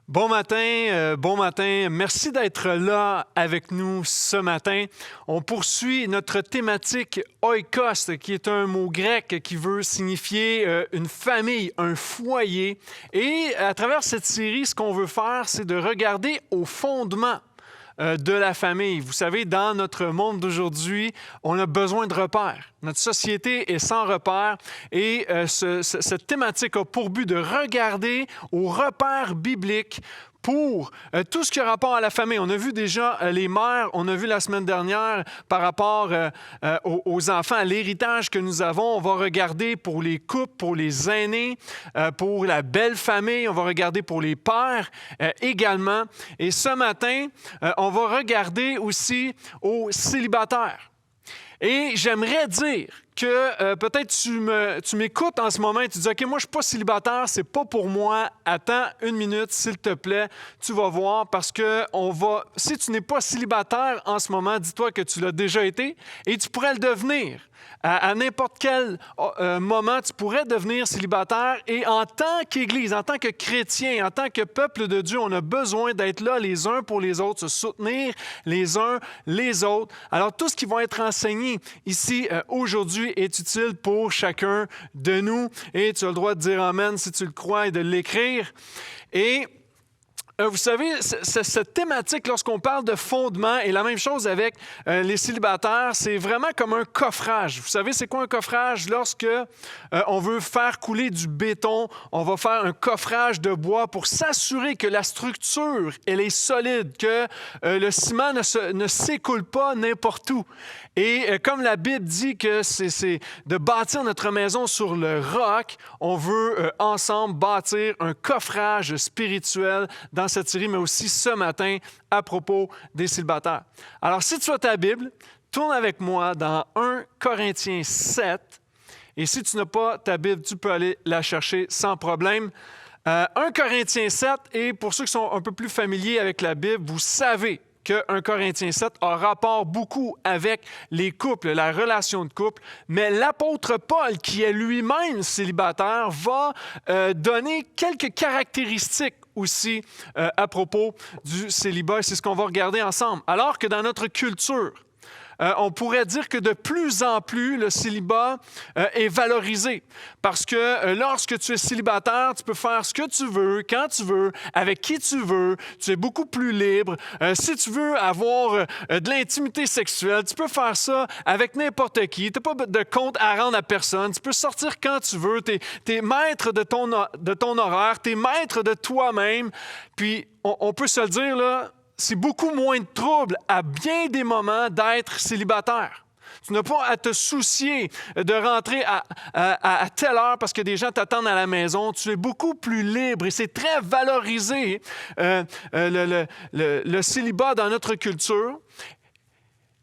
Bon matin. Merci d'être là avec nous ce matin. On poursuit notre thématique oikos, qui est un mot grec qui veut signifier une famille, un foyer. Et à travers cette série, ce qu'on veut faire, c'est de regarder au fondement de la famille. Vous savez, dans notre monde d'aujourd'hui, on a besoin de repères. Notre société est sans repères et cette thématique a pour but de regarder aux repères bibliques pour tout ce qui a rapport à la famille. On a vu déjà les mères, on a vu la semaine dernière par rapport aux enfants, à l'héritage que nous avons. On va regarder pour les couples, pour les aînés, pour la belle famille. On va regarder pour les pères également. Et ce matin, on va regarder aussi aux célibataires. Et j'aimerais dire que peut-être tu m'écoutes en ce moment et tu dis « OK, moi, je ne suis pas célibataire, c'est pas pour moi. Attends une minute, s'il te plaît. Tu vas voir parce que si tu n'es pas célibataire en ce moment, dis-toi que tu l'as déjà été et tu pourrais le devenir. À n'importe quel moment, tu pourrais devenir célibataire et en tant qu'Église, en tant que chrétien, en tant que peuple de Dieu, on a besoin d'être là les uns pour les autres, se soutenir les uns les autres. Alors, tout ce qui va être enseigné ici aujourd'hui est utile pour chacun de nous et tu as le droit de dire Amen si tu le crois et de l'écrire. Et vous savez, cette thématique, lorsqu'on parle de fondement, et la même chose avec les célibataires, c'est vraiment comme un coffrage. Vous savez, c'est quoi un coffrage? Lorsque on veut faire couler du béton, on va faire un coffrage de bois pour s'assurer que la structure, elle est solide, que le ciment ne s'écoule pas n'importe où. Et comme la Bible dit que c'est de bâtir notre maison sur le roc, on veut ensemble bâtir un coffrage spirituel dans cette série, mais aussi ce matin à propos des célibataires. Alors, si tu as ta Bible, tourne avec moi dans 1 Corinthiens 7. Et si tu n'as pas ta Bible, tu peux aller la chercher sans problème. 1 Corinthiens 7, et pour ceux qui sont un peu plus familiers avec la Bible, vous savez que 1 Corinthiens 7 a rapport beaucoup avec les couples, la relation de couple, mais l'apôtre Paul, qui est lui-même célibataire, va donner quelques caractéristiques aussi à propos du célibat, et c'est ce qu'on va regarder ensemble. Alors que dans notre culture, on pourrait dire que de plus en plus, le célibat est valorisé. Parce que lorsque tu es célibataire, tu peux faire ce que tu veux, quand tu veux, avec qui tu veux. Tu es beaucoup plus libre. Si tu veux avoir de l'intimité sexuelle, tu peux faire ça avec n'importe qui. Tu n'as pas de compte à rendre à personne. Tu peux sortir quand tu veux. Tu es maître de ton horaire. Tu es maître de toi-même. Puis, on peut se le dire, là, c'est beaucoup moins de trouble à bien des moments d'être célibataire. Tu n'as pas à te soucier de rentrer à telle heure parce que des gens t'attendent à la maison. Tu es beaucoup plus libre et c'est très valorisé, le célibat dans notre culture.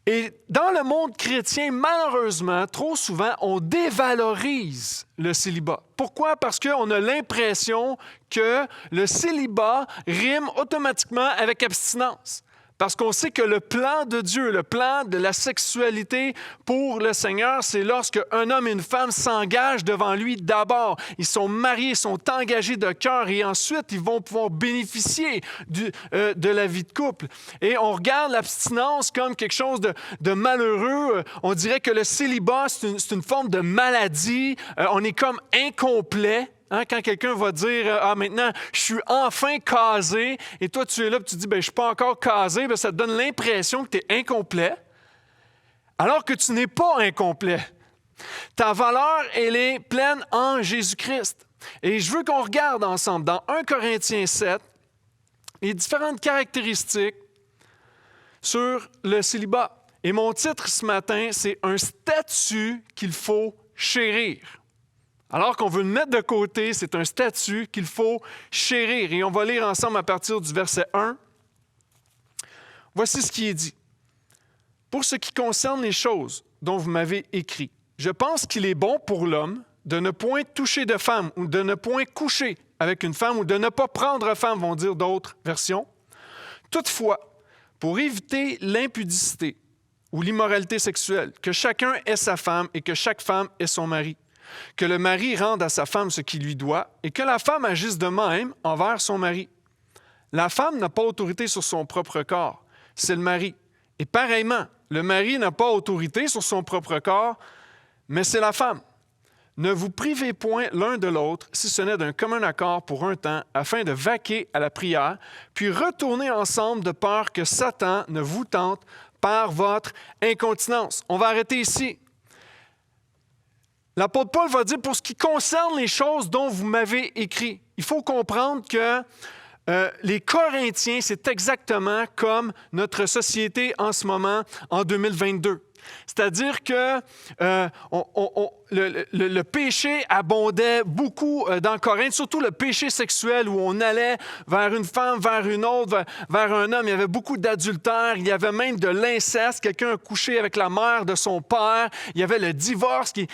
Et dans le monde chrétien, malheureusement, trop souvent, on dévalorise le célibat. Pourquoi? Parce qu'on a l'impression que le célibat rime automatiquement avec abstinence. Parce qu'on sait que le plan de Dieu, le plan de la sexualité pour le Seigneur, c'est lorsque un homme et une femme s'engagent devant lui d'abord. Ils sont mariés, ils sont engagés de cœur et ensuite, ils vont pouvoir bénéficier de la vie de couple. Et on regarde l'abstinence comme quelque chose de malheureux. On dirait que le célibat, c'est une forme de maladie. On est comme incomplet. Hein, quand quelqu'un va dire « Ah, maintenant, je suis enfin casé », et toi, tu es là et tu dis « Bien, je ne suis pas encore casé », bien, ça te donne l'impression que tu es incomplet, alors que tu n'es pas incomplet. Ta valeur, elle est pleine en Jésus-Christ. Et je veux qu'on regarde ensemble dans 1 Corinthiens 7 les différentes caractéristiques sur le célibat. Et mon titre ce matin, c'est « Un statut qu'il faut chérir ». Alors qu'on veut le mettre de côté, c'est un statut qu'il faut chérir. Et on va lire ensemble à partir du verset 1. Voici ce qui est dit. « Pour ce qui concerne les choses dont vous m'avez écrit, je pense qu'il est bon pour l'homme de ne point toucher de femme ou de ne point coucher avec une femme ou de ne pas prendre femme, vont dire d'autres versions. Toutefois, pour éviter l'impudicité ou l'immoralité sexuelle, que chacun ait sa femme et que chaque femme ait son mari. Que le mari rende à sa femme ce qu'il lui doit et que la femme agisse de même envers son mari. La femme n'a pas autorité sur son propre corps, c'est le mari. Et pareillement, le mari n'a pas autorité sur son propre corps, mais c'est la femme. Ne vous privez point l'un de l'autre, si ce n'est d'un commun accord pour un temps, afin de vaquer à la prière, puis retournez ensemble de peur que Satan ne vous tente par votre incontinence. On va arrêter ici. L'apôtre Paul va dire, pour ce qui concerne les choses dont vous m'avez écrit, il faut comprendre que les Corinthiens, c'est exactement comme notre société en ce moment, en 2022. C'est-à-dire que le péché abondait beaucoup dans Corinthe, surtout le péché sexuel où on allait vers une femme, vers une autre, vers un homme. Il y avait beaucoup d'adultère, il y avait même de l'inceste. Quelqu'un a couché avec la mère de son père. Il y avait le divorce qui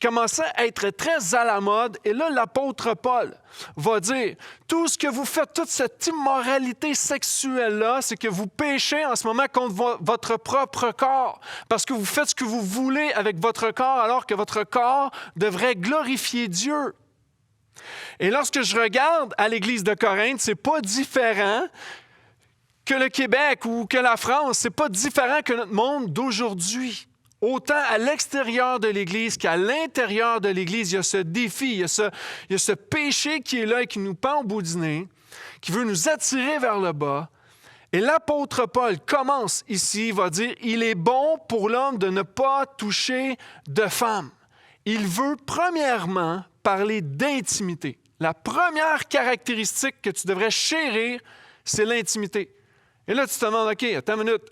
commençait à être très à la mode. Et là, l'apôtre Paul va dire, tout ce que vous faites, toute cette immoralité sexuelle-là, c'est que vous péchez en ce moment contre votre propre corps. Parce que vous faites ce que vous voulez avec votre corps, alors que votre corps devrait glorifier Dieu. Et lorsque je regarde à l'Église de Corinthe, c'est pas différent que le Québec ou que la France. C'est pas différent que notre monde d'aujourd'hui. Autant à l'extérieur de l'Église qu'à l'intérieur de l'Église, il y a ce défi, il y a ce péché qui est là et qui nous pend au bout du nez, qui veut nous attirer vers le bas. Et l'apôtre Paul commence ici, il va dire, il est bon pour l'homme de ne pas toucher de femme. Il veut premièrement parler d'intimité. La première caractéristique que tu devrais chérir, c'est l'intimité. Et là, tu te demandes, OK, attends une minute.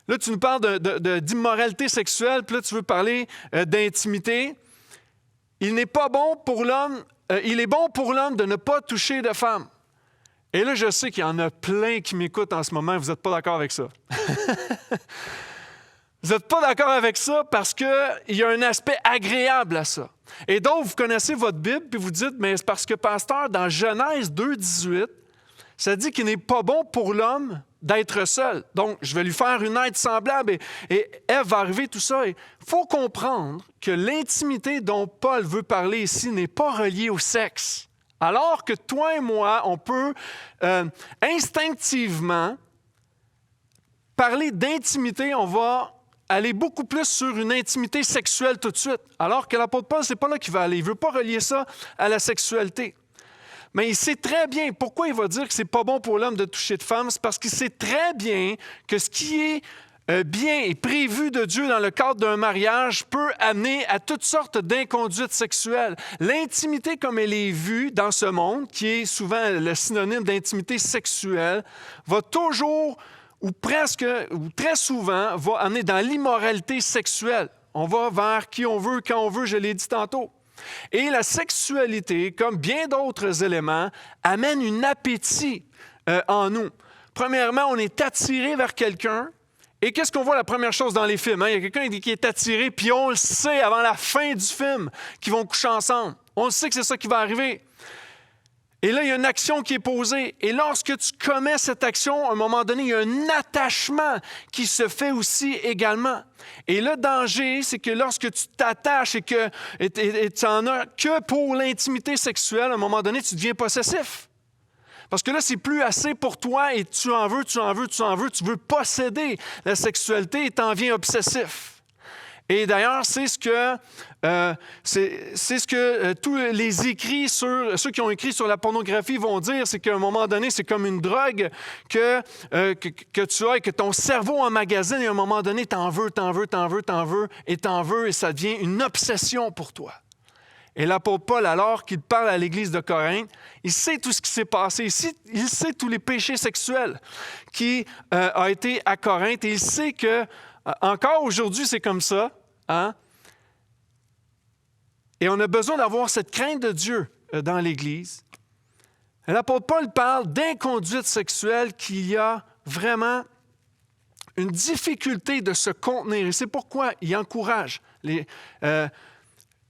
Là, tu nous parles d'immoralité sexuelle, puis là, tu veux parler d'intimité. Il est bon pour l'homme de ne pas toucher de femme. Et là, je sais qu'il y en a plein qui m'écoutent en ce moment, vous n'êtes pas d'accord avec ça. Vous n'êtes pas d'accord avec ça parce qu'il y a un aspect agréable à ça. Et donc, vous connaissez votre Bible, puis vous dites, mais c'est parce que, pasteur, dans Genèse 2,18, ça dit qu'il n'est pas bon pour l'homme d'être seul. Donc, je vais lui faire une aide semblable et Ève va arriver, tout ça. Il faut comprendre que l'intimité dont Paul veut parler ici n'est pas reliée au sexe. Alors que toi et moi, on peut instinctivement parler d'intimité, on va aller beaucoup plus sur une intimité sexuelle tout de suite. Alors que l'apôtre Paul, c'est pas là qu'il va aller. Il ne veut pas relier ça à la sexualité. Mais il sait très bien pourquoi il va dire que c'est pas bon pour l'homme de toucher de femme. C'est parce qu'il sait très bien que ce qui est bien et prévu de Dieu dans le cadre d'un mariage peut amener à toutes sortes d'inconduites sexuelles. L'intimité comme elle est vue dans ce monde, qui est souvent le synonyme d'intimité sexuelle, va toujours ou presque ou très souvent va amener dans l'immoralité sexuelle. On va vers qui on veut, quand on veut, je l'ai dit tantôt. Et la sexualité, comme bien d'autres éléments, amène un appétit en nous. Premièrement, on est attiré vers quelqu'un. Et qu'est-ce qu'on voit la première chose dans les films? Il y a quelqu'un qui est attiré, puis on le sait avant la fin du film qu'ils vont coucher ensemble. On le sait que c'est ça qui va arriver. Et là, il y a une action qui est posée. Et lorsque tu commets cette action, à un moment donné, il y a un attachement qui se fait aussi également. Et le danger, c'est que lorsque tu t'attaches et que tu n'en as que pour l'intimité sexuelle, à un moment donné, tu deviens possessif. Parce que là, c'est plus assez pour toi et tu en veux, tu veux posséder la sexualité et tu en viens obsessif. Et d'ailleurs, c'est ce que tous les écrits ceux qui ont écrit sur la pornographie vont dire, c'est qu'à un moment donné, c'est comme une drogue que tu as et que ton cerveau emmagasine et à un moment donné, t'en veux et ça devient une obsession pour toi. Et l'apôtre Paul, alors qu'il parle à l'Église de Corinthe, il sait tout ce qui s'est passé. Il sait tous les péchés sexuels qui ont été à Corinthe et il sait que encore aujourd'hui, c'est comme ça. Hein? Et on a besoin d'avoir cette crainte de Dieu dans l'Église. Et l'apôtre Paul parle d'inconduite sexuelle, qu'il y a vraiment une difficulté de se contenir. Et c'est pourquoi il encourage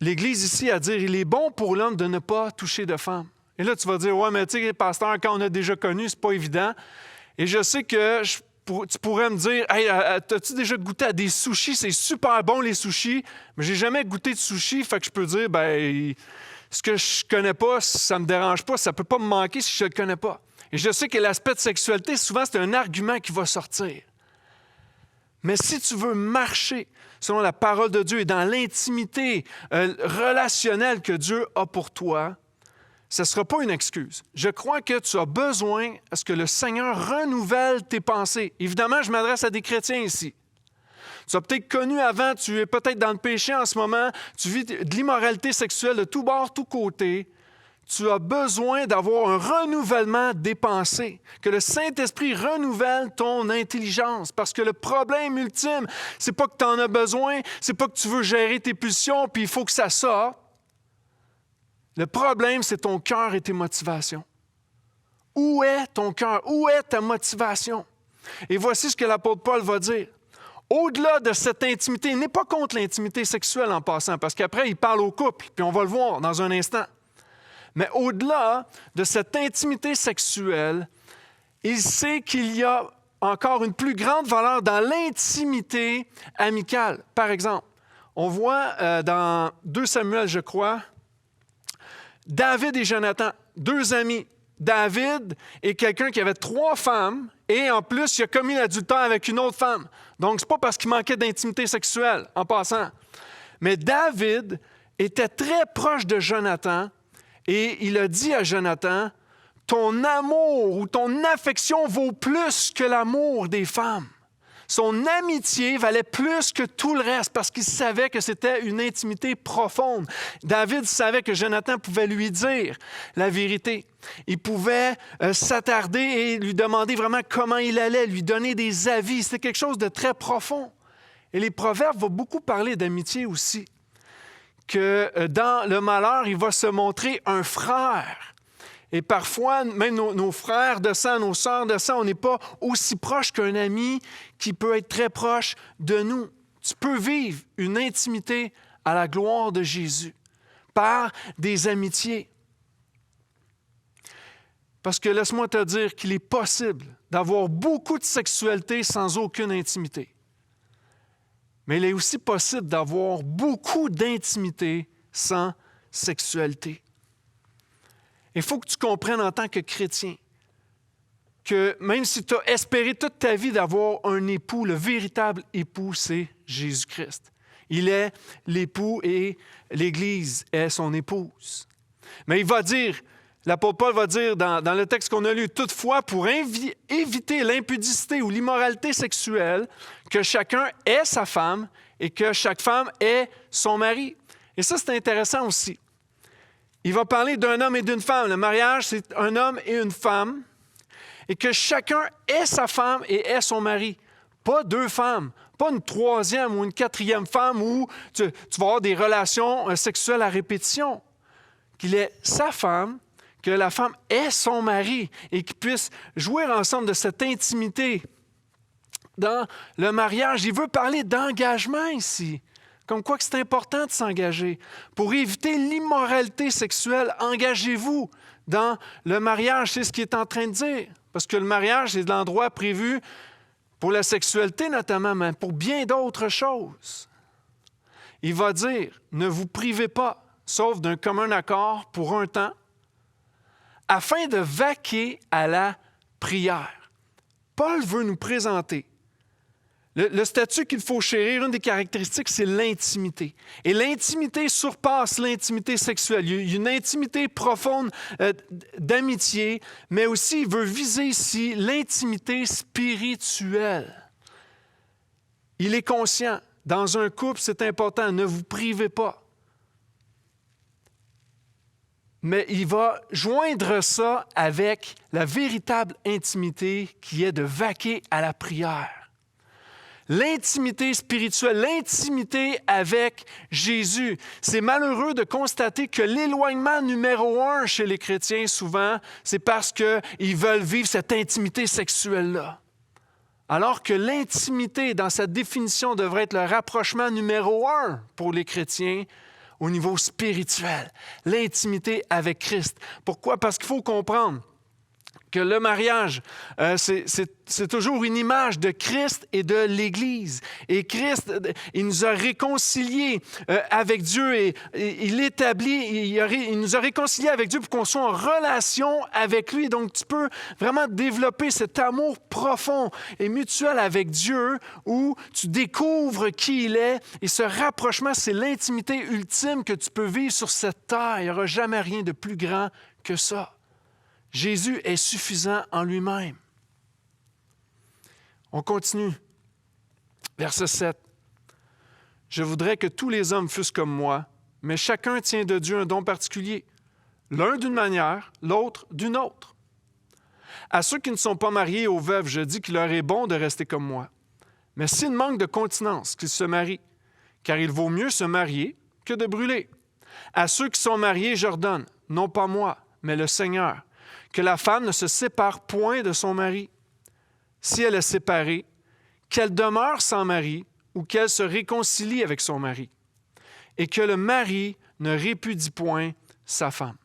l'Église ici à dire il est bon pour l'homme de ne pas toucher de femme. Et là, tu vas dire, ouais, mais tu sais, pasteur, quand on a déjà connu, c'est pas évident. Et je sais que tu pourrais me dire, hey, as-tu déjà goûté à des sushis? C'est super bon, les sushis, mais j'ai jamais goûté de sushis, fait que je peux dire, ben, Ce que je ne connais pas, ça ne me dérange pas, ça ne peut pas me manquer si je ne le connais pas. Et je sais que l'aspect de sexualité, souvent, c'est un argument qui va sortir. Mais si tu veux marcher selon la parole de Dieu et dans l'intimité relationnelle que Dieu a pour toi, ce ne sera pas une excuse. Je crois que tu as besoin à ce que le Seigneur renouvelle tes pensées. Évidemment, je m'adresse à des chrétiens ici. Tu as peut-être connu avant, tu es peut-être dans le péché en ce moment, tu vis de l'immoralité sexuelle de tous bords, tous côtés. Tu as besoin d'avoir un renouvellement des pensées, que le Saint-Esprit renouvelle ton intelligence. Parce que le problème ultime, c'est pas que tu en as besoin, c'est pas que tu veux gérer tes pulsions, puis il faut que ça sorte. Le problème, c'est ton cœur et tes motivations. Où est ton cœur? Où est ta motivation? Et voici ce que l'apôtre Paul va dire. Au-delà de cette intimité, il n'est pas contre l'intimité sexuelle en passant, parce qu'après, il parle au couple, puis on va le voir dans un instant. Mais au-delà de cette intimité sexuelle, il sait qu'il y a encore une plus grande valeur dans l'intimité amicale. Par exemple, on voit dans 2 Samuel, je crois, David et Jonathan, 2 amis. David est quelqu'un qui avait 3 femmes et en plus, il a commis l'adultère avec une autre femme. Donc, ce n'est pas parce qu'il manquait d'intimité sexuelle, en passant. Mais David était très proche de Jonathan et il a dit à Jonathan, « Ton amour ou ton affection vaut plus que l'amour des femmes. » Son amitié valait plus que tout le reste parce qu'il savait que c'était une intimité profonde. David savait que Jonathan pouvait lui dire la vérité. Il pouvait s'attarder et lui demander vraiment comment il allait, lui donner des avis. C'était quelque chose de très profond. Et les Proverbes vont beaucoup parler d'amitié aussi. Que dans le malheur, il va se montrer un frère. Et parfois, même nos frères de sang, nos sœurs de sang, on n'est pas aussi proche qu'un ami qui peut être très proche de nous. Tu peux vivre une intimité à la gloire de Jésus par des amitiés. Parce que laisse-moi te dire qu'il est possible d'avoir beaucoup de sexualité sans aucune intimité. Mais il est aussi possible d'avoir beaucoup d'intimité sans sexualité. Il faut que tu comprennes en tant que chrétien que même si tu as espéré toute ta vie d'avoir un époux, le véritable époux, c'est Jésus-Christ. Il est l'époux et l'Église est son épouse. Mais il va dire, l'apôtre Paul va dire dans le texte qu'on a lu, toutefois, pour éviter l'impudicité ou l'immoralité sexuelle, que chacun ait sa femme et que chaque femme ait son mari. Et ça, c'est intéressant aussi. Il va parler d'un homme et d'une femme. Le mariage, c'est un homme et une femme. Et que chacun ait sa femme et ait son mari. Pas 2 femmes, pas une 3e ou une 4e femme où tu vas avoir des relations sexuelles à répétition. Qu'il ait sa femme, que la femme ait son mari et qu'ils puissent jouir ensemble de cette intimité. Dans le mariage, il veut parler d'engagement ici. Comme quoi que c'est important de s'engager. Pour éviter l'immoralité sexuelle, engagez-vous dans le mariage. C'est ce qu'il est en train de dire. Parce que le mariage, c'est l'endroit prévu pour la sexualité notamment, mais pour bien d'autres choses. Il va dire, ne vous privez pas, sauf d'un commun accord pour un temps, afin de vaquer à la prière. Paul veut nous présenter le statut qu'il faut chérir, une des caractéristiques, c'est l'intimité. Et l'intimité surpasse l'intimité sexuelle. Il y a une intimité profonde d'amitié, mais aussi, il veut viser ici l'intimité spirituelle. Il est conscient, dans un couple, c'est important, ne vous privez pas. Mais il va joindre ça avec la véritable intimité qui est de vaquer à la prière. L'intimité spirituelle, l'intimité avec Jésus. C'est malheureux de constater que l'éloignement numéro 1 chez les chrétiens, souvent, c'est parce qu'ils veulent vivre cette intimité sexuelle-là. Alors que l'intimité, dans sa définition, devrait être le rapprochement numéro 1 pour les chrétiens au niveau spirituel. L'intimité avec Christ. Pourquoi? Parce qu'il faut comprendre que le mariage, c'est toujours une image de Christ et de l'Église. Et Christ, il nous a réconciliés avec Dieu et il établit, il nous a réconciliés avec Dieu pour qu'on soit en relation avec lui. Donc, tu peux vraiment développer cet amour profond et mutuel avec Dieu où tu découvres qui il est. Et ce rapprochement, c'est l'intimité ultime que tu peux vivre sur cette terre. Il n'y aura jamais rien de plus grand que ça. Jésus est suffisant en lui-même. On continue. Verset 7. « Je voudrais que tous les hommes fussent comme moi, mais chacun tient de Dieu un don particulier, l'un d'une manière, l'autre d'une autre. À ceux qui ne sont pas mariés aux veuves, je dis qu'il leur est bon de rester comme moi. Mais s'ils manquent de continence, qu'ils se marient, car il vaut mieux se marier que de brûler. À ceux qui sont mariés, j'ordonne, non pas moi, mais le Seigneur, que la femme ne se sépare point de son mari. Si elle est séparée, qu'elle demeure sans mari ou qu'elle se réconcilie avec son mari, et que le mari ne répudie point sa femme. »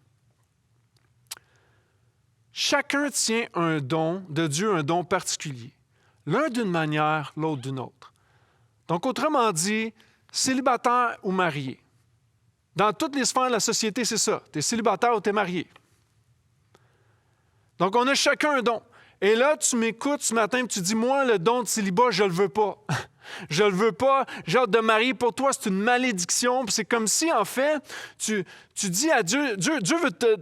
Chacun tient un don de Dieu, un don particulier, l'un d'une manière, l'autre d'une autre. Donc, autrement dit, célibataire ou marié. Dans toutes les sphères de la société, c'est ça. Tu es célibataire ou tu es marié. Donc, on a chacun un don. Et là, tu m'écoutes ce matin et tu dis, moi, le don de célibat, je ne le veux pas. Je ne le veux pas. J'ai hâte de marier. Pour toi, c'est une malédiction. Puis c'est comme si, en fait, tu dis à Dieu, Dieu veut te...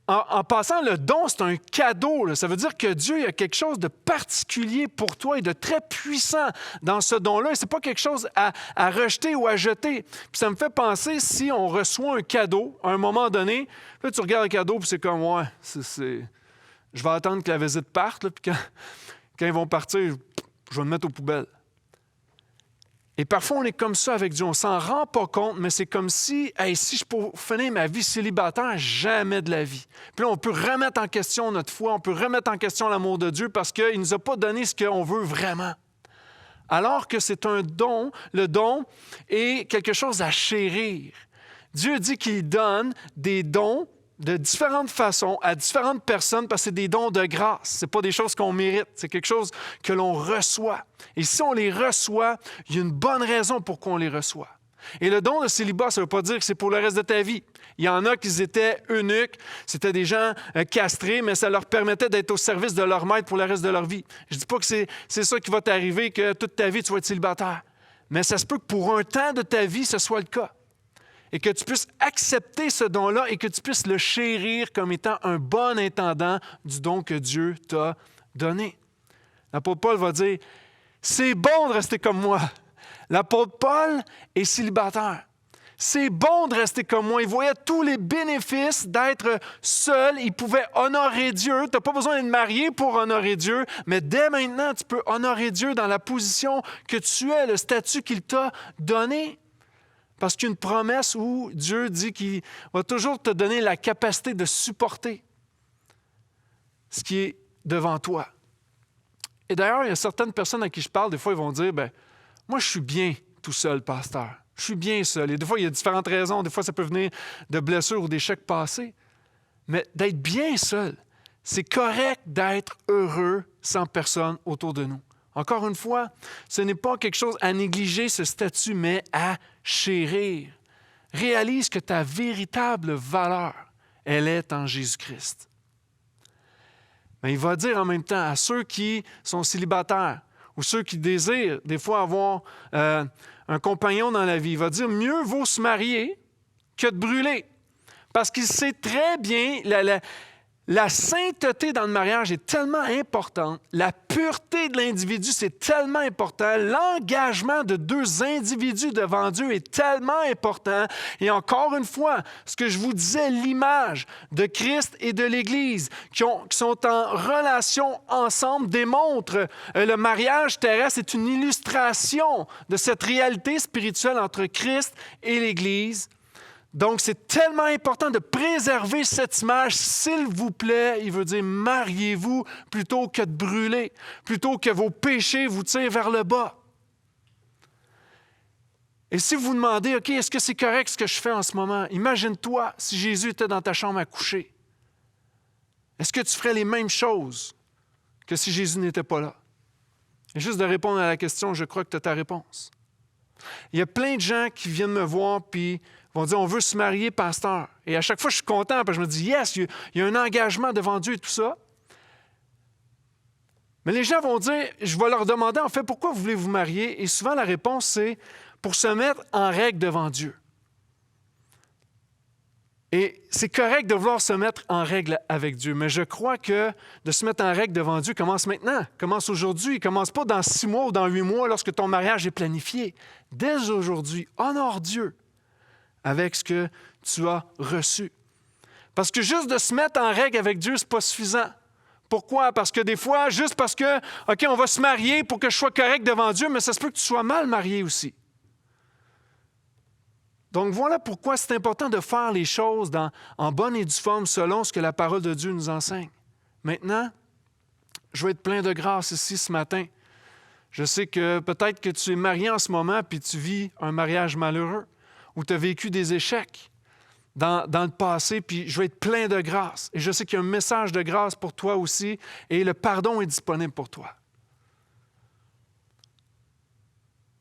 En passant, le don, c'est un cadeau. Là. Ça veut dire que Dieu il a quelque chose de particulier pour toi et de très puissant dans ce don-là. Et ce n'est pas quelque chose à rejeter ou à jeter. Puis ça me fait penser, si on reçoit un cadeau à un moment donné, là, tu regardes le cadeau puis c'est comme, ouais, je vais attendre que la visite parte, là, puis quand ils vont partir, je vais le mettre aux poubelles. Et parfois, on est comme ça avec Dieu. On ne s'en rend pas compte, mais c'est comme si, hey, si je pouvais finir ma vie célibataire, jamais de la vie. Puis là, on peut remettre en question notre foi, on peut remettre en question l'amour de Dieu parce qu'il ne nous a pas donné ce qu'on veut vraiment. Alors que c'est un don, le don est quelque chose à chérir. Dieu dit qu'il donne des dons de différentes façons à différentes personnes parce que c'est des dons de grâce. Ce n'est pas des choses qu'on mérite, c'est quelque chose que l'on reçoit. Et si on les reçoit, il y a une bonne raison pour qu'on les reçoit. Et le don de célibat, ça ne veut pas dire que c'est pour le reste de ta vie. Il y en a qui étaient eunuques, c'était des gens castrés, mais ça leur permettait d'être au service de leur maître pour le reste de leur vie. Je ne dis pas que c'est ça qui va t'arriver, que toute ta vie, tu vas être célibataire. Mais ça se peut que pour un temps de ta vie, ce soit le cas. Et que tu puisses accepter ce don-là et que tu puisses le chérir comme étant un bon intendant du don que Dieu t'a donné. L'apôtre Paul va dire, c'est bon de rester comme moi. L'apôtre Paul est célibataire. C'est bon de rester comme moi. Il voyait tous les bénéfices d'être seul. Il pouvait honorer Dieu. Tu n'as pas besoin d'être marié pour honorer Dieu, mais dès maintenant, tu peux honorer Dieu dans la position que tu es, le statut qu'il t'a donné. Parce qu'il y a une promesse où Dieu dit qu'il va toujours te donner la capacité de supporter ce qui est devant toi. Et d'ailleurs, il y a certaines personnes à qui je parle, des fois, ils vont dire, moi, je suis bien tout seul, pasteur. Je suis bien seul. Et des fois, il y a différentes raisons. Des fois, ça peut venir de blessures ou d'échecs passés. Mais d'être bien seul, c'est correct d'être heureux sans personne autour de nous. Encore une fois, ce n'est pas quelque chose à négliger, ce statut, mais à chérir. Réalise que ta véritable valeur, elle est en Jésus-Christ. Mais il va dire en même temps à ceux qui sont célibataires ou ceux qui désirent des fois avoir un compagnon dans la vie, il va dire mieux vaut se marier que de brûler. Parce qu'il sait très bien, la sainteté dans le mariage est tellement importante, la pureté de l'individu, c'est tellement important, l'engagement de deux individus devant Dieu est tellement important. Et encore une fois, ce que je vous disais, l'image de Christ et de l'Église qui sont en relation ensemble démontre le mariage terrestre est une illustration de cette réalité spirituelle entre Christ et l'Église. Donc, c'est tellement important de préserver cette image. S'il vous plaît, il veut dire mariez-vous plutôt que de brûler, plutôt que vos péchés vous tirent vers le bas. Et si vous vous demandez, OK, est-ce que c'est correct ce que je fais en ce moment? Imagine-toi si Jésus était dans ta chambre à coucher. Est-ce que tu ferais les mêmes choses que si Jésus n'était pas là? Et juste de répondre à la question, je crois que tu as ta réponse. Il y a plein de gens qui viennent me voir puis vont dire, on veut se marier, pasteur. Et à chaque fois, je suis content parce que je me dis, yes, il y a un engagement devant Dieu et tout ça. Mais les gens vont dire, je vais leur demander, en fait, pourquoi vous voulez vous marier? Et souvent, la réponse, c'est pour se mettre en règle devant Dieu. Et c'est correct de vouloir se mettre en règle avec Dieu, mais je crois que de se mettre en règle devant Dieu commence maintenant, commence aujourd'hui, commence pas dans 6 mois ou dans 8 mois lorsque ton mariage est planifié. Dès aujourd'hui, honore Dieu avec ce que tu as reçu. Parce que juste de se mettre en règle avec Dieu, ce n'est pas suffisant. Pourquoi? Parce que des fois, juste parce que, OK, on va se marier pour que je sois correct devant Dieu, mais ça se peut que tu sois mal marié aussi. Donc voilà pourquoi c'est important de faire les choses en bonne et due forme selon ce que la parole de Dieu nous enseigne. Maintenant, je vais être plein de grâce ici ce matin. Je sais que peut-être que tu es marié en ce moment puis tu vis un mariage malheureux ou tu as vécu des échecs dans le passé, puis je vais être plein de grâce. Et je sais qu'il y a un message de grâce pour toi aussi et le pardon est disponible pour toi.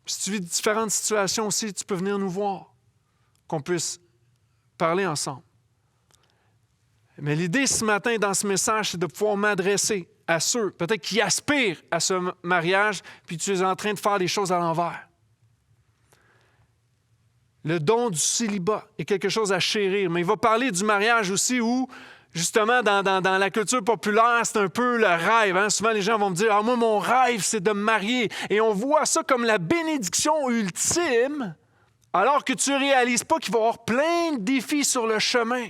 Si tu vis différentes situations aussi, tu peux venir nous voir, qu'on puisse parler ensemble. Mais l'idée ce matin dans ce message, c'est de pouvoir m'adresser à ceux, peut-être qui aspirent à ce mariage, puis tu es en train de faire les choses à l'envers. Le don du célibat est quelque chose à chérir, mais il va parler du mariage aussi où, justement, dans la culture populaire, c'est un peu le rêve. Hein? Souvent, les gens vont me dire « Ah, moi, mon rêve, c'est de me marier. » Et on voit ça comme la bénédiction ultime, alors que tu ne réalises pas qu'il va y avoir plein de défis sur le chemin.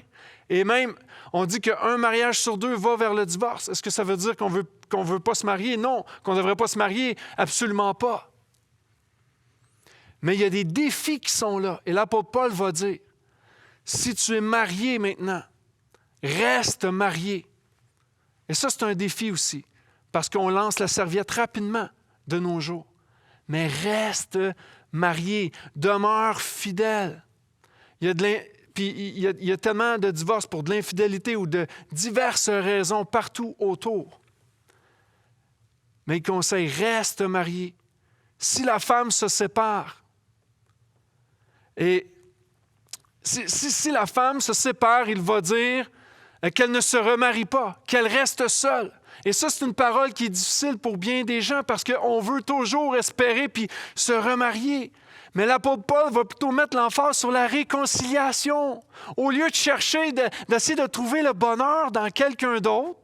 Et même, on dit qu'un mariage sur 2 va vers le divorce. Est-ce que ça veut dire qu'on veut pas se marier? Non, qu'on ne devrait pas se marier? Absolument pas. Mais il y a des défis qui sont là. Et l'apôtre Paul va dire, si tu es marié maintenant, reste marié. Et ça, c'est un défi aussi, parce qu'on lance la serviette rapidement de nos jours. Mais reste marié, demeure fidèle. Il y a tellement de divorces pour de l'infidélité ou de diverses raisons partout autour. Mais il conseille, reste marié. Si la femme se sépare, et si la femme se sépare, il va dire qu'elle ne se remarie pas, qu'elle reste seule. Et ça, c'est une parole qui est difficile pour bien des gens parce qu'on veut toujours espérer puis se remarier. Mais l'apôtre Paul va plutôt mettre l'emphase sur la réconciliation. Au lieu de chercher, d'essayer de trouver le bonheur dans quelqu'un d'autre,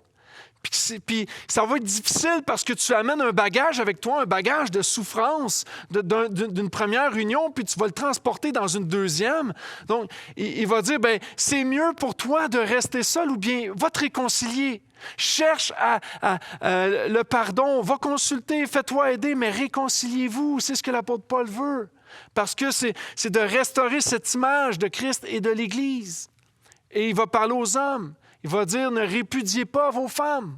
puis ça va être difficile parce que tu amènes un bagage avec toi, un bagage de souffrance d'une première union, puis tu vas le transporter dans une deuxième. Donc, il va dire, bien, c'est mieux pour toi de rester seul ou bien va te réconcilier. Cherche le pardon, va consulter, fais-toi aider, mais réconciliez-vous. C'est ce que l'apôtre Paul veut. Parce que c'est de restaurer cette image de Christ et de l'Église. Et il va parler aux hommes. Il va dire, ne répudiez pas vos femmes.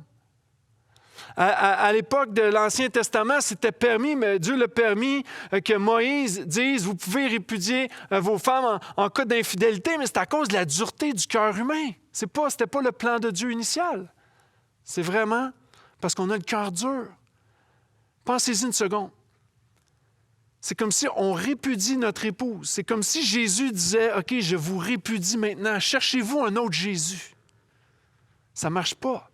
À l'époque de l'Ancien Testament, c'était permis, mais Dieu l'a permis que Moïse dise, vous pouvez répudier vos femmes en cas d'infidélité, mais c'est à cause de la dureté du cœur humain. C'était pas le plan de Dieu initial. C'est vraiment parce qu'on a le cœur dur. Pensez-y une seconde. C'est comme si on répudie notre épouse. C'est comme si Jésus disait, OK, je vous répudie maintenant. Cherchez-vous un autre Jésus. Ça ne marche pas.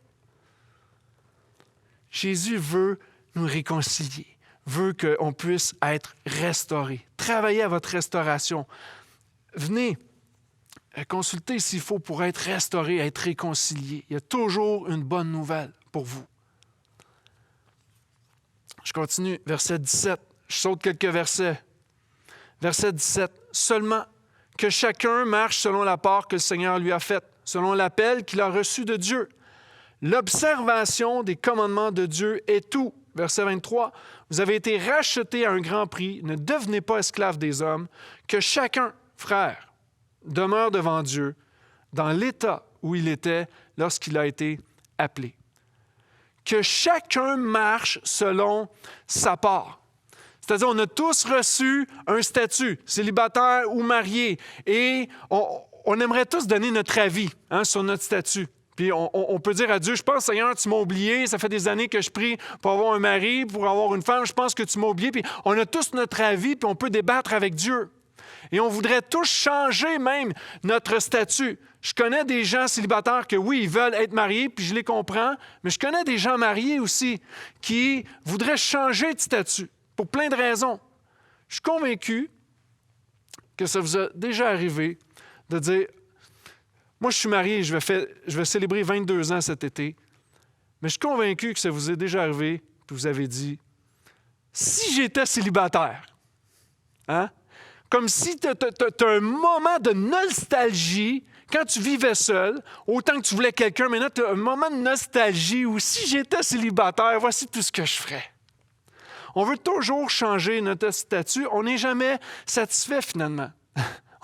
Jésus veut nous réconcilier, veut qu'on puisse être restauré. Travaillez à votre restauration. Venez consulter s'il faut pour être restauré, être réconcilié. Il y a toujours une bonne nouvelle pour vous. Je continue, verset 17. Je saute quelques versets. Verset 17. Seulement que chacun marche selon la part que le Seigneur lui a faite, selon l'appel qu'il a reçu de Dieu. L'observation des commandements de Dieu est tout. Verset 23. Vous avez été rachetés à un grand prix. Ne devenez pas esclaves des hommes. Que chacun, frère, demeure devant Dieu dans l'état où il était lorsqu'il a été appelé. Que chacun marche selon sa part. C'est-à-dire, on a tous reçu un statut, célibataire ou marié, et on aimerait tous donner notre avis sur notre statut. Puis on peut dire à Dieu, je pense, Seigneur, tu m'as oublié, ça fait des années que je prie pour avoir un mari, pour avoir une femme, je pense que tu m'as oublié. Puis on a tous notre avis, puis on peut débattre avec Dieu. Et on voudrait tous changer même notre statut. Je connais des gens célibataires que oui, ils veulent être mariés, puis je les comprends, mais je connais des gens mariés aussi qui voudraient changer de statut pour plein de raisons. Je suis convaincu que ça vous a déjà arrivé de dire, moi, je suis marié, je vais célébrer 22 ans cet été, mais je suis convaincu que ça vous est déjà arrivé, puis vous avez dit, si j'étais célibataire, hein? Comme si tu as un moment de nostalgie quand tu vivais seul, autant que tu voulais quelqu'un, maintenant tu as un moment de nostalgie où si j'étais célibataire, voici tout ce que je ferais. On veut toujours changer notre statut. On n'est jamais satisfait finalement.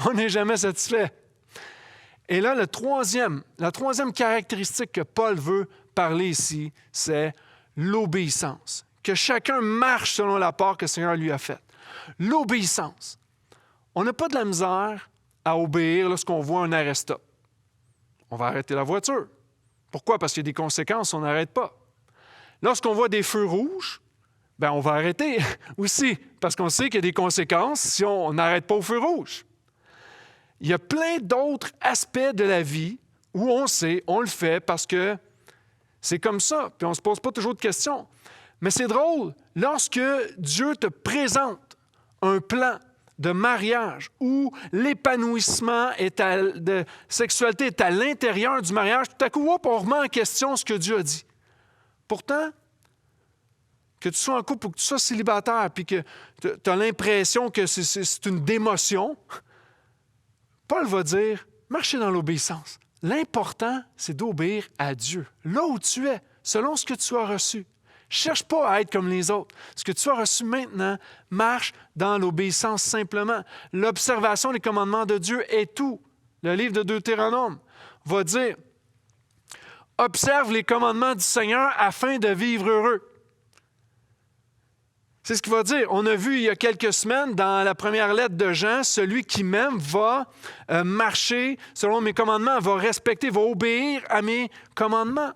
On n'est jamais satisfait. Et là, la troisième caractéristique que Paul veut parler ici, c'est l'obéissance. Que chacun marche selon la part que le Seigneur lui a faite. L'obéissance. On n'a pas de la misère à obéir lorsqu'on voit un arrêt-stop. On va arrêter la voiture. Pourquoi? Parce qu'il y a des conséquences, on n'arrête pas. Lorsqu'on voit des feux rouges, bien, on va arrêter aussi, parce qu'on sait qu'il y a des conséquences si on n'arrête pas au feu rouge. Il y a plein d'autres aspects de la vie où on sait, on le fait parce que c'est comme ça, puis on ne se pose pas toujours de questions. Mais c'est drôle, lorsque Dieu te présente un plan de mariage où l'épanouissement de sexualité est à l'intérieur du mariage, tout à coup, hop, on remet en question ce que Dieu a dit. Pourtant, que tu sois en couple ou que tu sois célibataire puis que tu as l'impression que c'est une démotion, Paul va dire, marchez dans l'obéissance. L'important, c'est d'obéir à Dieu, là où tu es, selon ce que tu as reçu. Cherche pas à être comme les autres. Ce que tu as reçu maintenant, marche dans l'obéissance simplement. L'observation des commandements de Dieu est tout. Le livre de Deutéronome va dire, observe les commandements du Seigneur afin de vivre heureux. C'est ce qu'il va dire. On a vu il y a quelques semaines dans la première lettre de Jean, celui qui m'aime va marcher selon mes commandements, va respecter, va obéir à mes commandements.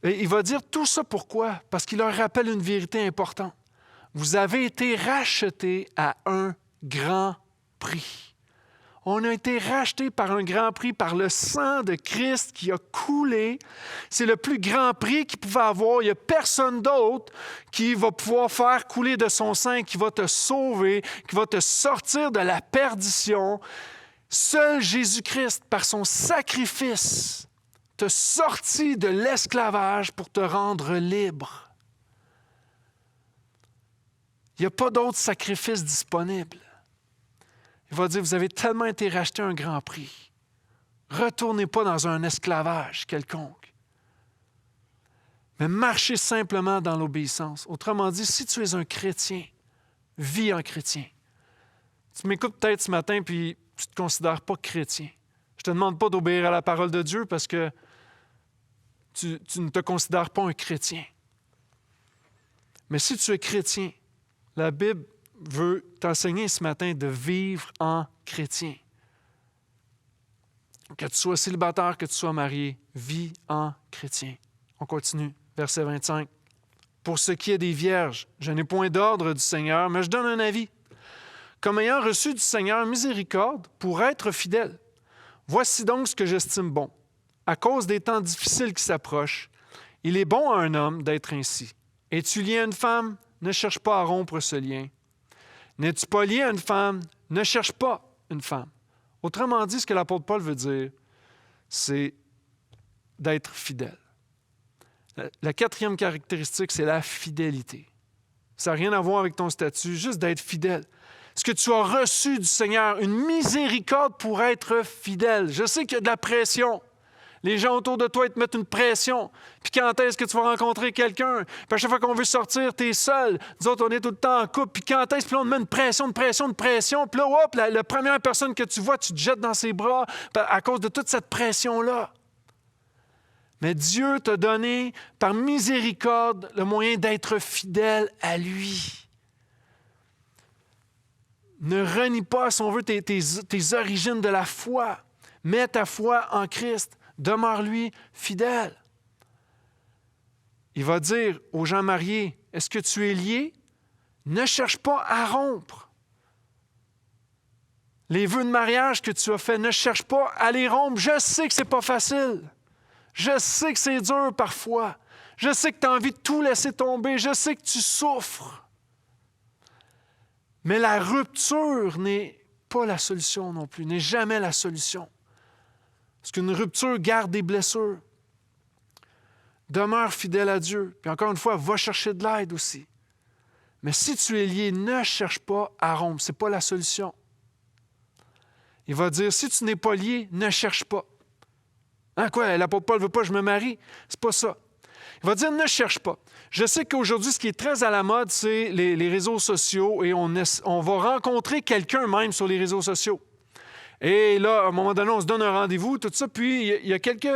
Et il va dire tout ça pourquoi? Parce qu'il leur rappelle une vérité importante. Vous avez été rachetés à un grand prix. On a été rachetés par un grand prix, par le sang de Christ qui a coulé. C'est le plus grand prix qu'il pouvait avoir. Il n'y a personne d'autre qui va pouvoir faire couler de son sang, qui va te sauver, qui va te sortir de la perdition. Seul Jésus-Christ, par son sacrifice, te sortit de l'esclavage pour te rendre libre. Il n'y a pas d'autre sacrifice disponible. Il va dire, vous avez tellement été rachetés à un grand prix. Retournez pas dans un esclavage quelconque. Mais marchez simplement dans l'obéissance. Autrement dit, si tu es un chrétien, vis en chrétien. Tu m'écoutes peut-être ce matin puis tu ne te considères pas chrétien. Je ne te demande pas d'obéir à la parole de Dieu parce que tu ne te considères pas un chrétien. Mais si tu es chrétien, la Bible veut t'enseigner ce matin de vivre en chrétien. Que tu sois célibataire, que tu sois marié, vis en chrétien. On continue, verset 25. Pour ce qui est des vierges, je n'ai point d'ordre du Seigneur, mais je donne un avis. Comme ayant reçu du Seigneur miséricorde pour être fidèle. Voici donc ce que j'estime bon. À cause des temps difficiles qui s'approchent, il est bon à un homme d'être ainsi. Es-tu lié à une femme? Ne cherche pas à rompre ce lien. N'es-tu pas lié à une femme? Ne cherche pas une femme. Autrement dit, ce que l'apôtre Paul veut dire, c'est d'être fidèle. La quatrième caractéristique, c'est la fidélité. Ça n'a rien à voir avec ton statut, juste d'être fidèle. Ce que tu as reçu du Seigneur, une miséricorde pour être fidèle. Je sais qu'il y a de la pression. Les gens autour de toi, ils te mettent une pression. Puis quand est-ce que tu vas rencontrer quelqu'un? Puis à chaque fois qu'on veut sortir, tu es seul. Nous autres, on est tout le temps en couple. Puis quand est-ce que on te met une pression? Puis là, hop, la première personne que tu vois, tu te jettes dans ses bras à cause de toute cette pression-là. Mais Dieu t'a donné, par miséricorde, le moyen d'être fidèle à lui. Ne renie pas, si on veut, tes origines de la foi. Mets ta foi en Christ. Demeure-lui fidèle. Il va dire aux gens mariés, est-ce que tu es lié? Ne cherche pas à rompre. Les vœux de mariage que tu as faits, ne cherche pas à les rompre. Je sais que ce n'est pas facile. Je sais que c'est dur parfois. Je sais que tu as envie de tout laisser tomber. Je sais que tu souffres. Mais la rupture n'est pas la solution non plus, n'est jamais la solution. Parce qu'une rupture garde des blessures. Demeure fidèle à Dieu. Puis encore une fois, va chercher de l'aide aussi. Mais si tu es lié, ne cherche pas à rompre. Ce n'est pas la solution. Il va dire, si tu n'es pas lié, ne cherche pas. Hein, quoi, l'apôtre Paul ne veut pas que je me marie? C'est pas ça. Il va dire, ne cherche pas. Je sais qu'aujourd'hui, ce qui est très à la mode, c'est les réseaux sociaux et on va rencontrer quelqu'un même sur les réseaux sociaux. Et là, à un moment donné, on se donne un rendez-vous, tout ça. Puis, il y a quelques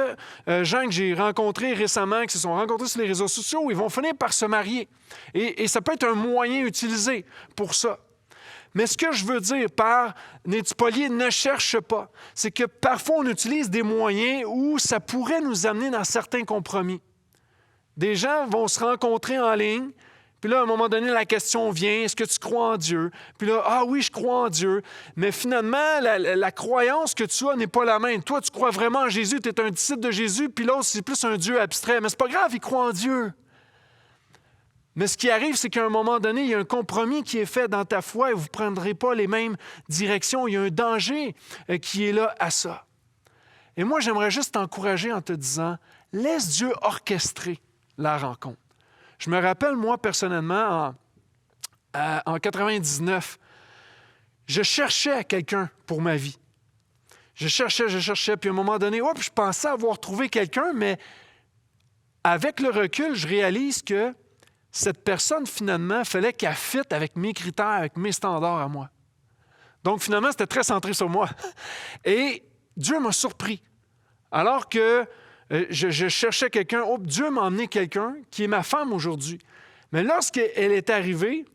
gens que j'ai rencontrés récemment, qui se sont rencontrés sur les réseaux sociaux, où ils vont finir par se marier. Et ça peut être un moyen utilisé pour ça. Mais ce que je veux dire par « n'es-tu pas lié, ne cherche pas », c'est que parfois, on utilise des moyens où ça pourrait nous amener dans certains compromis. Des gens vont se rencontrer en ligne, puis là, à un moment donné, la question vient, est-ce que tu crois en Dieu? Puis là, ah oui, je crois en Dieu. Mais finalement, la croyance que tu as n'est pas la même. Toi, tu crois vraiment en Jésus, tu es un disciple de Jésus, puis l'autre, c'est plus un Dieu abstrait. Mais c'est pas grave, il croit en Dieu. Mais ce qui arrive, c'est qu'à un moment donné, il y a un compromis qui est fait dans ta foi et vous ne prendrez pas les mêmes directions. Il y a un danger qui est là à ça. Et moi, j'aimerais juste t'encourager en te disant, laisse Dieu orchestrer la rencontre. Je me rappelle, moi, personnellement, en 99, je cherchais quelqu'un pour ma vie. Je cherchais, puis à un moment donné, je pensais avoir trouvé quelqu'un, mais avec le recul, je réalise que cette personne, finalement, il fallait qu'elle fitte avec mes critères, avec mes standards à moi. Donc, finalement, c'était très centré sur moi. Et Dieu m'a surpris. Alors que je cherchais quelqu'un, Dieu m'a emmené quelqu'un qui est ma femme aujourd'hui. Mais lorsqu'elle est arrivée,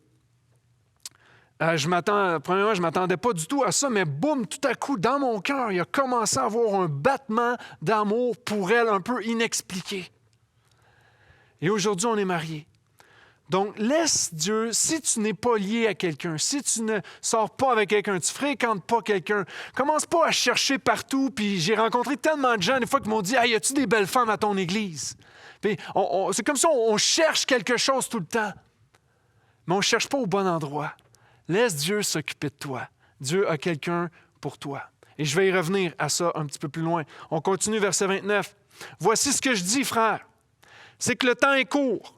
premièrement, je ne m'attendais pas du tout à ça, mais boum, tout à coup, dans mon cœur, il a commencé à avoir un battement d'amour pour elle, un peu inexpliqué. Et aujourd'hui, on est mariés. Donc, laisse Dieu, si tu n'es pas lié à quelqu'un, si tu ne sors pas avec quelqu'un, tu ne fréquentes pas quelqu'un, commence pas à chercher partout. Puis j'ai rencontré tellement de gens, des fois, qui m'ont dit « Hey, y a-tu des belles femmes à ton église? » Puis c'est comme ça, on cherche quelque chose tout le temps. Mais on ne cherche pas au bon endroit. Laisse Dieu s'occuper de toi. Dieu a quelqu'un pour toi. Et je vais y revenir à ça un petit peu plus loin. On continue, verset 29. « Voici ce que je dis, frères, c'est que le temps est court.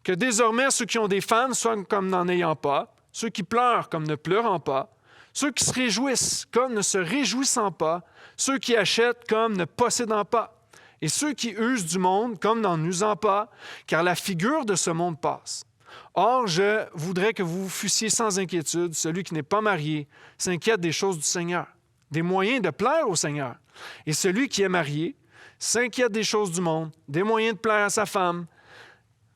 Que désormais, ceux qui ont des femmes soient comme n'en ayant pas, ceux qui pleurent comme ne pleurant pas, ceux qui se réjouissent comme ne se réjouissant pas, ceux qui achètent comme ne possédant pas, et ceux qui usent du monde comme n'en usant pas, car la figure de ce monde passe. Or, je voudrais que vous fussiez sans inquiétude. Celui qui n'est pas marié s'inquiète des choses du Seigneur, des moyens de plaire au Seigneur. Et celui qui est marié s'inquiète des choses du monde, des moyens de plaire à sa femme.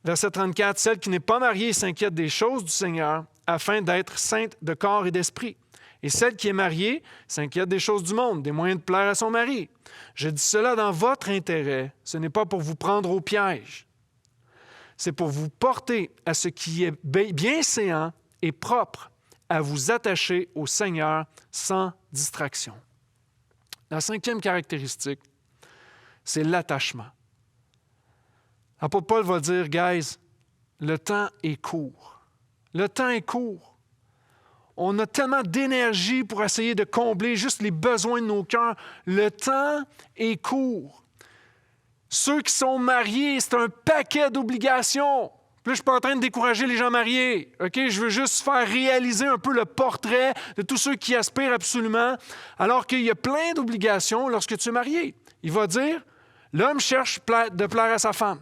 Verset 34, « Celle qui n'est pas mariée s'inquiète des choses du Seigneur, afin d'être sainte de corps et d'esprit. Et celle qui est mariée s'inquiète des choses du monde, des moyens de plaire à son mari. Je dis cela dans votre intérêt. Ce n'est pas pour vous prendre au piège. C'est pour vous porter à ce qui est bienséant et propre, à vous attacher au Seigneur sans distraction. » La cinquième caractéristique, c'est l'attachement. L'apôtre Paul va dire, « Guys, le temps est court. Le temps est court. On a tellement d'énergie pour essayer de combler juste les besoins de nos cœurs. Le temps est court. Ceux qui sont mariés, c'est un paquet d'obligations. Puis là, je ne suis pas en train de décourager les gens mariés. Okay? Je veux juste faire réaliser un peu le portrait de tous ceux qui aspirent absolument, alors qu'il y a plein d'obligations lorsque tu es marié. Il va dire, l'homme cherche de plaire à sa femme.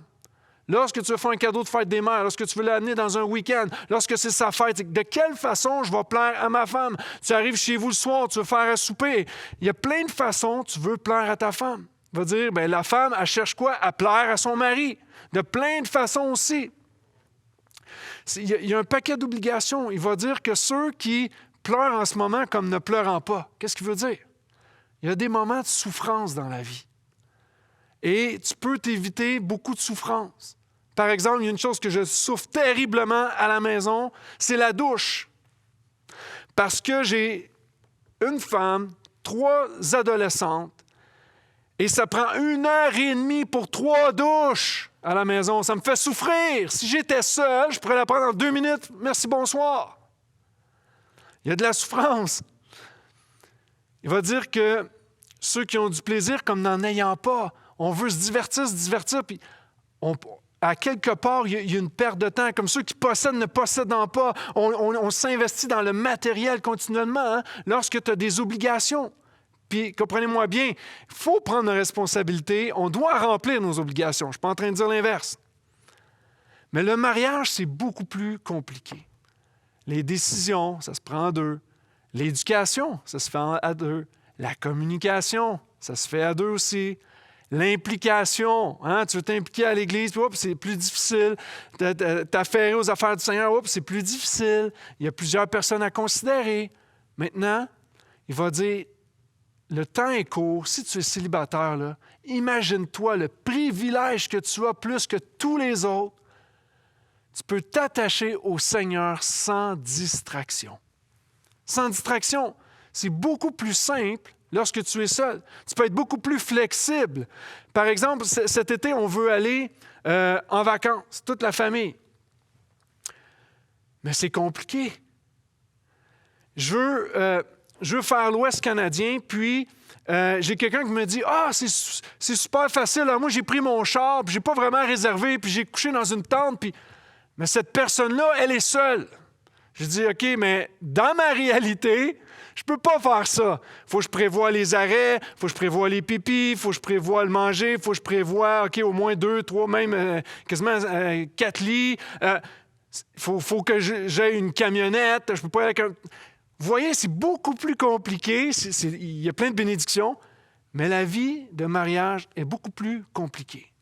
Lorsque tu veux faire un cadeau de fête des mères, lorsque tu veux l'amener dans un week-end, lorsque c'est sa fête, de quelle façon je vais plaire à ma femme? Tu arrives chez vous le soir, tu veux faire un souper. Il y a plein de façons tu veux plaire à ta femme. Il va dire, la femme, elle cherche quoi? À plaire à son mari. De plein de façons aussi. Il y a un paquet d'obligations. Il va dire que ceux qui pleurent en ce moment comme ne pleurant pas, qu'est-ce qu'il veut dire? Il y a des moments de souffrance dans la vie. Et tu peux t'éviter beaucoup de souffrance. Par exemple, il y a une chose que je souffre terriblement à la maison, c'est la douche. Parce que j'ai une femme, 3 adolescentes, et ça prend 1h30 pour 3 douches à la maison. Ça me fait souffrir. Si j'étais seul, je pourrais la prendre en 2 minutes. Merci, bonsoir. Il y a de la souffrance. Il va dire que ceux qui ont du plaisir comme n'en ayant pas, on veut se divertir, puis à quelque part, il y a une perte de temps. Comme ceux qui possèdent ne possédant pas, on s'investit dans le matériel continuellement lorsque tu as des obligations. Puis, comprenez-moi bien, il faut prendre nos responsabilités, on doit remplir nos obligations. Je ne suis pas en train de dire l'inverse. Mais le mariage, c'est beaucoup plus compliqué. Les décisions, ça se prend à 2. L'éducation, ça se fait à 2. La communication, ça se fait à 2 aussi. L'implication, tu veux t'impliquer à l'Église, puis c'est plus difficile. T'affairer aux affaires du Seigneur, c'est plus difficile. Il y a plusieurs personnes à considérer. Maintenant, il va dire, le temps est court. Si tu es célibataire, là, imagine-toi le privilège que tu as plus que tous les autres. Tu peux t'attacher au Seigneur sans distraction. Sans distraction, c'est beaucoup plus simple lorsque tu es seul. Tu peux être beaucoup plus flexible. Par exemple, cet été, on veut aller en vacances, toute la famille. Mais c'est compliqué. Je veux faire l'Ouest canadien, puis j'ai quelqu'un qui me dit « Ah, c'est super facile. Alors, moi, j'ai pris mon char, puis j'ai pas vraiment réservé, puis j'ai couché dans une tente, puis... » Mais cette personne-là, elle est seule. Je dis « OK, mais dans ma réalité, je peux pas faire ça. Il faut que je prévoie les arrêts, il faut que je prévoie les pipis, il faut que je prévoie le manger, il faut que je prévoie, OK, au moins 2, 3, même quasiment 4 lits. Il faut que j'aie une camionnette. Je peux pas aller avec un... » Vous voyez, c'est beaucoup plus compliqué. Il y a plein de bénédictions, mais la vie de mariage est beaucoup plus compliquée.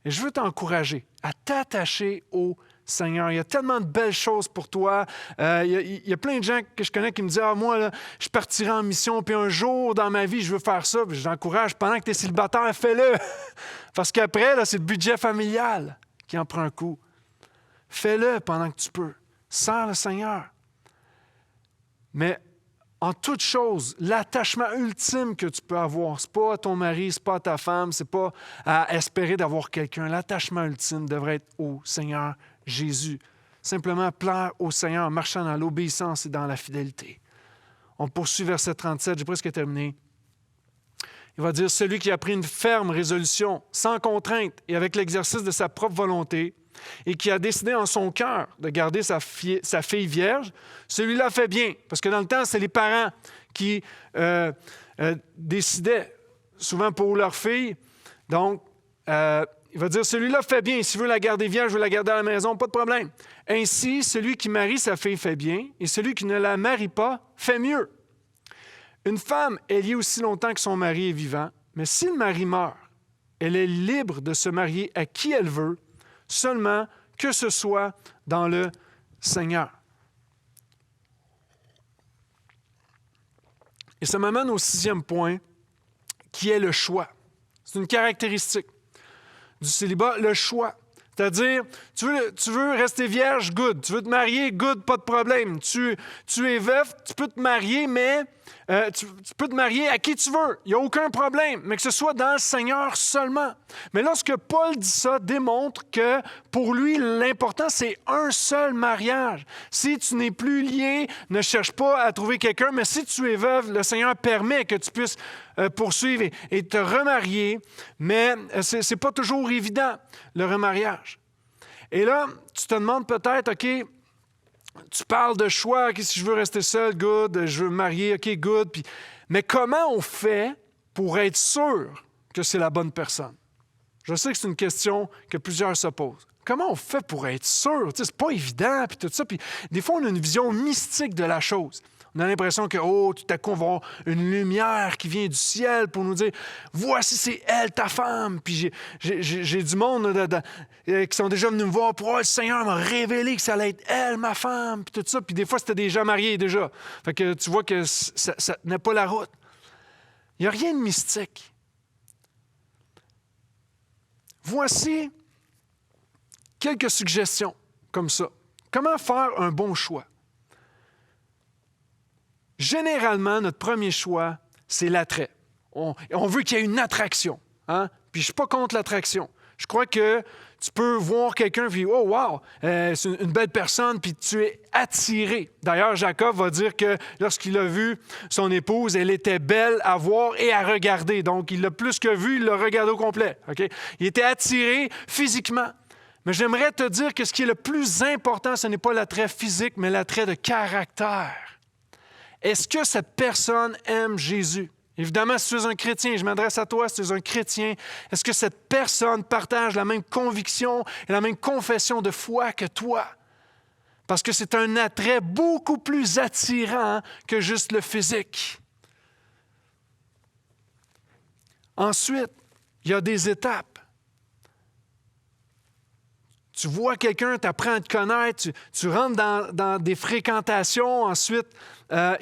Et je veux t'encourager à t'attacher au Seigneur. Il y a tellement de belles choses pour toi. Il y a plein de gens que je connais qui me disent « Ah, moi, là, je partirai en mission, puis un jour dans ma vie, je veux faire ça. » Puis je t'encourage, pendant que tu es célibataire, fais-le. Parce qu'après, là, c'est le budget familial qui en prend un coup. Fais-le pendant que tu peux. Sers le Seigneur. Mais en toute chose, l'attachement ultime que tu peux avoir, ce n'est pas à ton mari, ce n'est pas à ta femme, ce n'est pas à espérer d'avoir quelqu'un. L'attachement ultime devrait être au Seigneur Jésus. Simplement plaire au Seigneur en marchant dans l'obéissance et dans la fidélité. On poursuit verset 37, j'ai presque terminé. Il va dire « Celui qui a pris une ferme résolution, sans contrainte et avec l'exercice de sa propre volonté, et qui a décidé en son cœur de garder sa fille vierge, celui-là fait bien. » Parce que dans le temps, c'est les parents qui décidaient souvent pour leur fille. Donc, il va dire, celui-là fait bien. S'il veut la garder vierge, je veux la garder à la maison, pas de problème. Ainsi, celui qui marie sa fille fait bien, et celui qui ne la marie pas fait mieux. Une femme est liée aussi longtemps que son mari est vivant, mais si le mari meurt, elle est libre de se marier à qui elle veut, seulement que ce soit dans le Seigneur. Et ça m'amène au 6e point, qui est le choix. C'est une caractéristique du célibat, le choix. C'est-à-dire, tu veux rester vierge, good. Tu veux te marier, good, pas de problème. Tu es veuf, tu peux te marier, mais tu peux te marier à qui tu veux. Il n'y a aucun problème, mais que ce soit dans le Seigneur seulement. Mais lorsque Paul dit ça, démontre que pour lui, l'important, c'est un seul mariage. Si tu n'es plus lié, ne cherche pas à trouver quelqu'un, mais si tu es veuve, le Seigneur permet que tu puisses poursuivre et te remarier, mais ce n'est pas toujours évident, le remariage. Et là, tu te demandes peut-être, OK, tu parles de choix, OK, si je veux rester seul, good, je veux me marier, OK, good, mais comment on fait pour être sûr que c'est la bonne personne? Je sais que c'est une question que plusieurs se posent. Comment on fait pour être sûr? Tu sais, c'est pas évident, puis tout ça. Puis des fois, on a une vision mystique de la chose. On a l'impression que, tout à coup, on va avoir une lumière qui vient du ciel pour nous dire « Voici, c'est elle, ta femme! » Puis j'ai du monde qui sont déjà venus me voir pour « le Seigneur m'a révélé que ça allait être elle, ma femme! » Puis tout ça. Puis des fois, c'était déjà marié déjà. Fait que tu vois que ça tenait pas la route. Il n'y a rien de mystique. Voici quelques suggestions comme ça. Comment faire un bon choix? Généralement, notre premier choix, c'est l'attrait. On veut qu'il y ait une attraction. Hein? Puis je ne suis pas contre l'attraction. Je crois que tu peux voir quelqu'un et dire « Oh, wow, c'est une belle personne », puis tu es attiré. D'ailleurs, Jacob va dire que lorsqu'il a vu son épouse, elle était belle à voir et à regarder. Donc, il l'a plus que vu, il l'a regardé au complet. Okay? Il était attiré physiquement. Mais j'aimerais te dire que ce qui est le plus important, ce n'est pas l'attrait physique, mais l'attrait de caractère. Est-ce que cette personne aime Jésus? Évidemment, si tu es un chrétien, je m'adresse à toi, si tu es un chrétien, est-ce que cette personne partage la même conviction et la même confession de foi que toi? Parce que c'est un attrait beaucoup plus attirant que juste le physique. Ensuite, il y a des étapes. Tu vois quelqu'un, tu apprends à te connaître, tu rentres dans des fréquentations. Ensuite,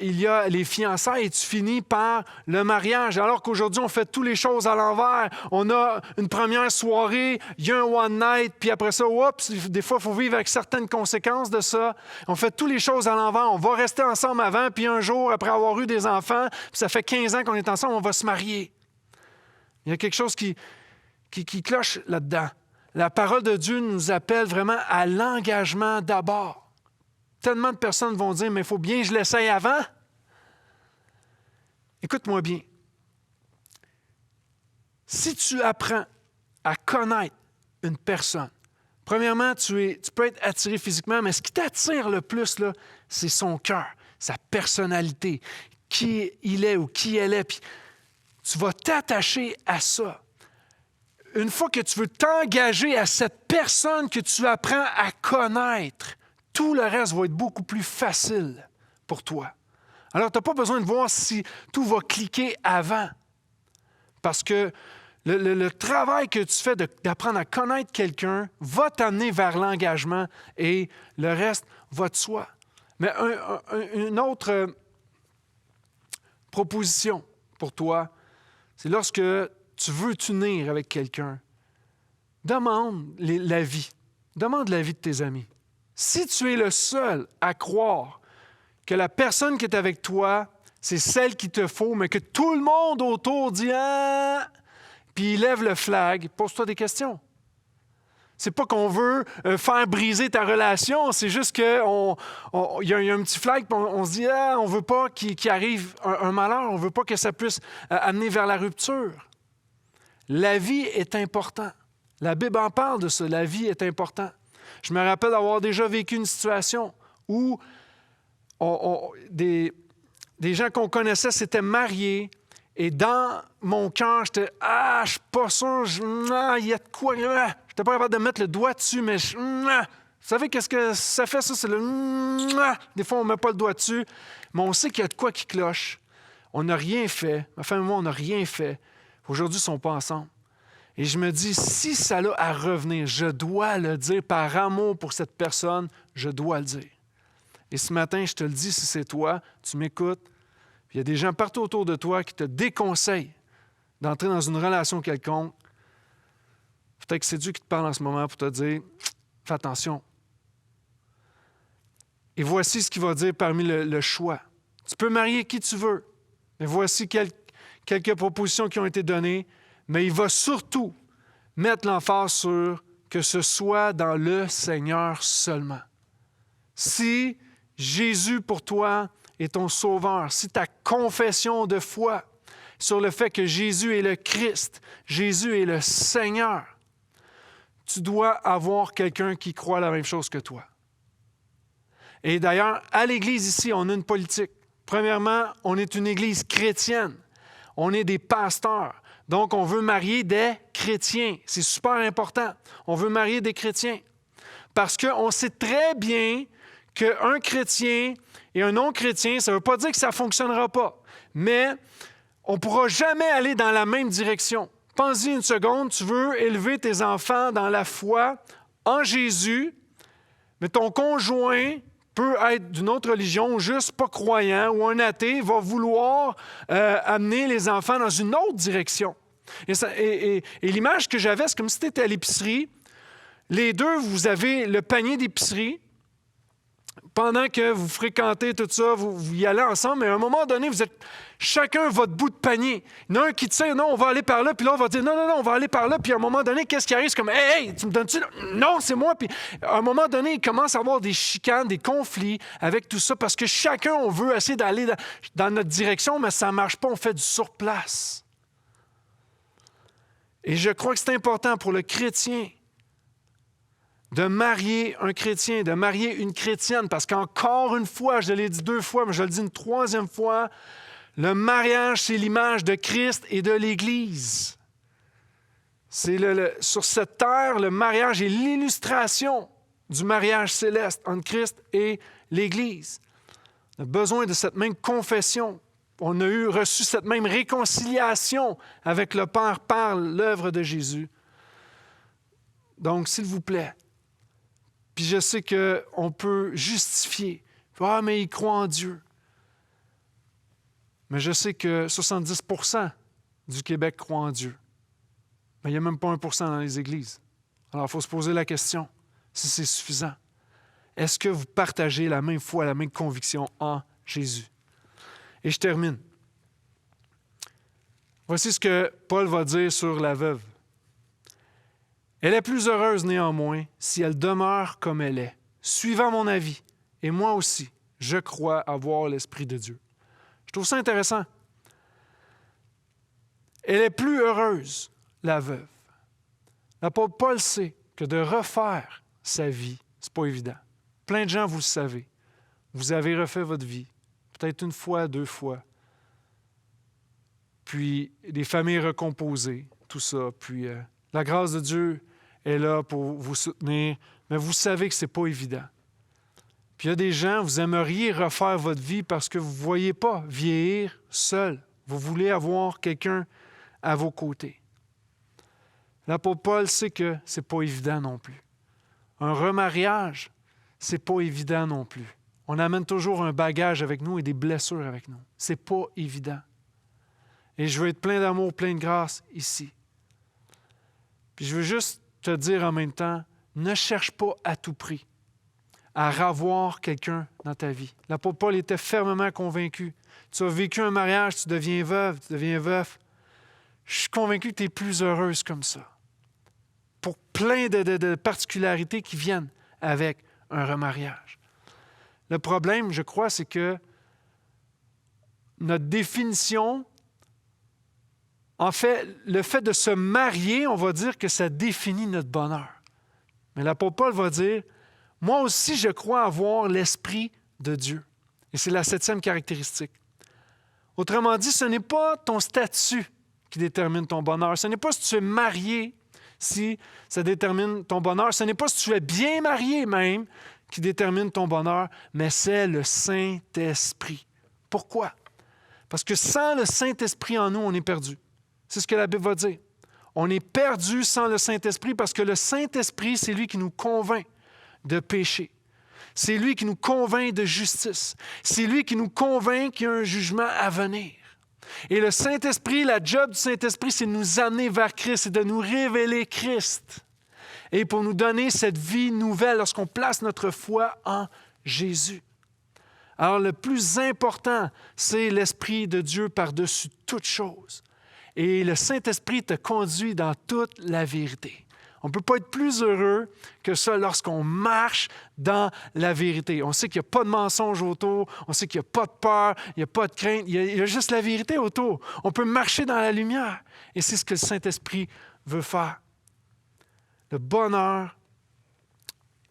il y a les fiançailles et tu finis par le mariage. Alors qu'aujourd'hui, on fait toutes les choses à l'envers. On a une première soirée, il y a un one night, puis après ça, oups, des fois, il faut vivre avec certaines conséquences de ça. On fait toutes les choses à l'envers. On va rester ensemble avant, puis un jour, après avoir eu des enfants, puis ça fait 15 ans qu'on est ensemble, on va se marier. Il y a quelque chose qui cloche là-dedans. La parole de Dieu nous appelle vraiment à l'engagement d'abord. Tellement de personnes vont dire, mais il faut bien que je l'essaye avant. Écoute-moi bien. Si tu apprends à connaître une personne, premièrement, tu peux être attiré physiquement, mais ce qui t'attire le plus, là, c'est son cœur, sa personnalité, qui il est ou qui elle est. Puis tu vas t'attacher à ça. Une fois que tu veux t'engager à cette personne que tu apprends à connaître, tout le reste va être beaucoup plus facile pour toi. Alors, tu n'as pas besoin de voir si tout va cliquer avant. Parce que le travail que tu fais d'apprendre à connaître quelqu'un va t'amener vers l'engagement et le reste va de soi. Mais une autre proposition pour toi, c'est lorsque tu veux t'unir avec quelqu'un, demande l'avis. Demande l'avis de tes amis. Si tu es le seul à croire que la personne qui est avec toi, c'est celle qu'il te faut, mais que tout le monde autour dit « Ah! » puis il lève le flag, pose-toi des questions. C'est pas qu'on veut faire briser ta relation, c'est juste qu'il y a un petit flag, puis on se dit « Ah, on ne veut pas qu'il arrive un malheur, on ne veut pas que ça puisse amener vers la rupture. » La vie est importante. La Bible en parle de ça. La vie est importante. Je me rappelle avoir déjà vécu une situation où des gens qu'on connaissait s'étaient mariés et dans mon cœur, j'étais « Ah, je suis pas sûr, il y a de quoi. » Je n'étais pas capable de mettre le doigt dessus, mais vous savez qu'est-ce que ça fait, ça? C'est le « Des fois, on ne met pas le doigt dessus, mais on sait qu'il y a de quoi qui cloche. On n'a rien fait. Ma femme et moi, on n'a rien fait. Aujourd'hui, ils ne sont pas ensemble. Et je me dis, si ça a à revenir, je dois le dire par amour pour cette personne, je dois le dire. Et ce matin, je te le dis, si c'est toi, tu m'écoutes, puis il y a des gens partout autour de toi qui te déconseillent d'entrer dans une relation quelconque. Peut-être que c'est Dieu qui te parle en ce moment pour te dire, fais attention. Et voici ce qu'il va dire parmi le choix. Tu peux marier qui tu veux, mais voici quelques propositions qui ont été données, mais il va surtout mettre l'emphase sur que ce soit dans le Seigneur seulement. Si Jésus pour toi est ton sauveur, si ta confession de foi sur le fait que Jésus est le Christ, Jésus est le Seigneur, tu dois avoir quelqu'un qui croit la même chose que toi. Et d'ailleurs, à l'Église ici, on a une politique. Premièrement, on est une Église chrétienne. On est des pasteurs. Donc, on veut marier des chrétiens. C'est super important. On veut marier des chrétiens. Parce qu'on sait très bien qu'un chrétien et un non-chrétien, ça ne veut pas dire que ça ne fonctionnera pas. Mais on ne pourra jamais aller dans la même direction. Pense-y une seconde, tu veux élever tes enfants dans la foi en Jésus, mais ton conjoint peut être d'une autre religion, juste pas croyant, ou un athée va vouloir amener les enfants dans une autre direction. Et l'image que j'avais, c'est comme si tu étais à l'épicerie. Les deux, vous avez le panier d'épicerie. Pendant que vous fréquentez tout ça, vous y allez ensemble, mais à un moment donné, vous êtes chacun votre bout de panier. Il y en a un qui dit, non, on va aller par là, puis l'autre va dire, non, on va aller par là, puis à un moment donné, qu'est-ce qui arrive? C'est comme, hey, tu me donnes-tu? Non, c'est moi. Puis à un moment donné, il commence à y avoir des chicanes, des conflits avec tout ça, parce que chacun, on veut essayer d'aller dans notre direction, mais ça ne marche pas, on fait du surplace. Et je crois que c'est important pour le chrétien de marier un chrétien, de marier une chrétienne, parce qu'encore une fois, je l'ai dit 2 fois, mais je le dis une 3e fois, le mariage, c'est l'image de Christ et de l'Église. C'est sur cette terre, le mariage est l'illustration du mariage céleste entre Christ et l'Église. On a besoin de cette même confession. On a reçu cette même réconciliation avec le Père par l'œuvre de Jésus. Donc, s'il vous plaît, puis je sais qu'on peut justifier. Ah, mais il croit en Dieu. Mais je sais que 70% du Québec croit en Dieu. Mais il n'y a même pas 1% dans les églises. Alors, il faut se poser la question, si c'est suffisant. Est-ce que vous partagez la même foi, la même conviction en Jésus? Et je termine. Voici ce que Paul va dire sur la veuve. Elle est plus heureuse néanmoins si elle demeure comme elle est, suivant mon avis. Et moi aussi, je crois avoir l'Esprit de Dieu. Je trouve ça intéressant. Elle est plus heureuse, la veuve. L'apôtre Paul sait que de refaire sa vie, c'est pas évident. Plein de gens, vous le savez. Vous avez refait votre vie, peut-être 1 fois, 2 fois. Puis des familles recomposées, tout ça. Puis la grâce de Dieu est là pour vous soutenir, mais vous savez que ce n'est pas évident. Puis il y a des gens, vous aimeriez refaire votre vie parce que vous ne voyez pas vieillir seul. Vous voulez avoir quelqu'un à vos côtés. L'apôtre Paul sait que ce n'est pas évident non plus. Un remariage, ce n'est pas évident non plus. On amène toujours un bagage avec nous et des blessures avec nous. Ce n'est pas évident. Et je veux être plein d'amour, plein de grâce ici. Puis je veux juste te dire en même temps, ne cherche pas à tout prix à ravoir quelqu'un dans ta vie. L'apôtre Paul était fermement convaincu. Tu as vécu un mariage, tu deviens veuve, tu deviens veuf. Je suis convaincu que tu es plus heureuse comme ça. Pour plein de particularités qui viennent avec un remariage. Le problème, je crois, c'est que notre définition, en fait, le fait de se marier, on va dire que ça définit notre bonheur. Mais l'apôtre Paul va dire, moi aussi, je crois avoir l'Esprit de Dieu. Et c'est la 7e caractéristique. Autrement dit, ce n'est pas ton statut qui détermine ton bonheur. Ce n'est pas si tu es marié, si ça détermine ton bonheur. Ce n'est pas si tu es bien marié même qui détermine ton bonheur, mais c'est le Saint-Esprit. Pourquoi? Parce que sans le Saint-Esprit en nous, on est perdu. C'est ce que la Bible va dire. On est perdu sans le Saint-Esprit parce que le Saint-Esprit, c'est lui qui nous convainc de péché. C'est lui qui nous convainc de justice. C'est lui qui nous convainc qu'il y a un jugement à venir. Et le Saint-Esprit, la job du Saint-Esprit, c'est de nous amener vers Christ, c'est de nous révéler Christ. Et pour nous donner cette vie nouvelle lorsqu'on place notre foi en Jésus. Alors le plus important, c'est l'Esprit de Dieu par-dessus toute chose. Et le Saint-Esprit te conduit dans toute la vérité. On ne peut pas être plus heureux que ça lorsqu'on marche dans la vérité. On sait qu'il n'y a pas de mensonge autour, on sait qu'il n'y a pas de peur, il n'y a pas de crainte, il y a juste la vérité autour. On peut marcher dans la lumière. Et c'est ce que le Saint-Esprit veut faire. Le bonheur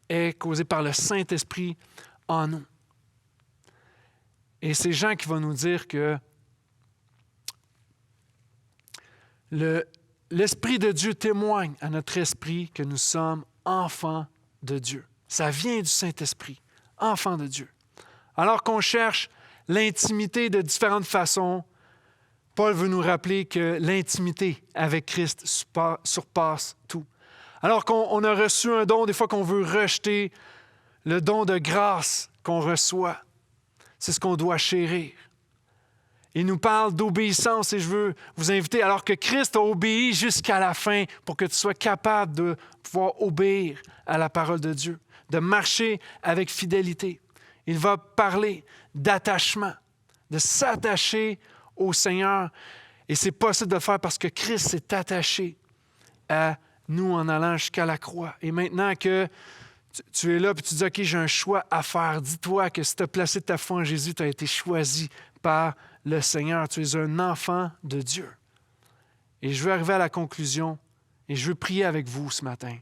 est causé par le Saint-Esprit en nous. Et c'est Jean qui va nous dire que l'Esprit de Dieu témoigne à notre esprit que nous sommes enfants de Dieu. Ça vient du Saint-Esprit, enfants de Dieu. Alors qu'on cherche l'intimité de différentes façons, Paul veut nous rappeler que l'intimité avec Christ surpasse tout. Alors qu'on a reçu un don, des fois qu'on veut rejeter, le don de grâce qu'on reçoit. C'est ce qu'on doit chérir. Il nous parle d'obéissance et je veux vous inviter, alors que Christ a obéi jusqu'à la fin pour que tu sois capable de pouvoir obéir à la parole de Dieu, de marcher avec fidélité. Il va parler d'attachement, de s'attacher au Seigneur. Et c'est possible de le faire parce que Christ s'est attaché à nous en allant jusqu'à la croix. Et maintenant que tu es là et tu dis, OK, j'ai un choix à faire. Dis-toi que si tu as placé ta foi en Jésus, tu as été choisi par le Seigneur. Tu es un enfant de Dieu. Et je veux arriver à la conclusion et je veux prier avec vous ce matin.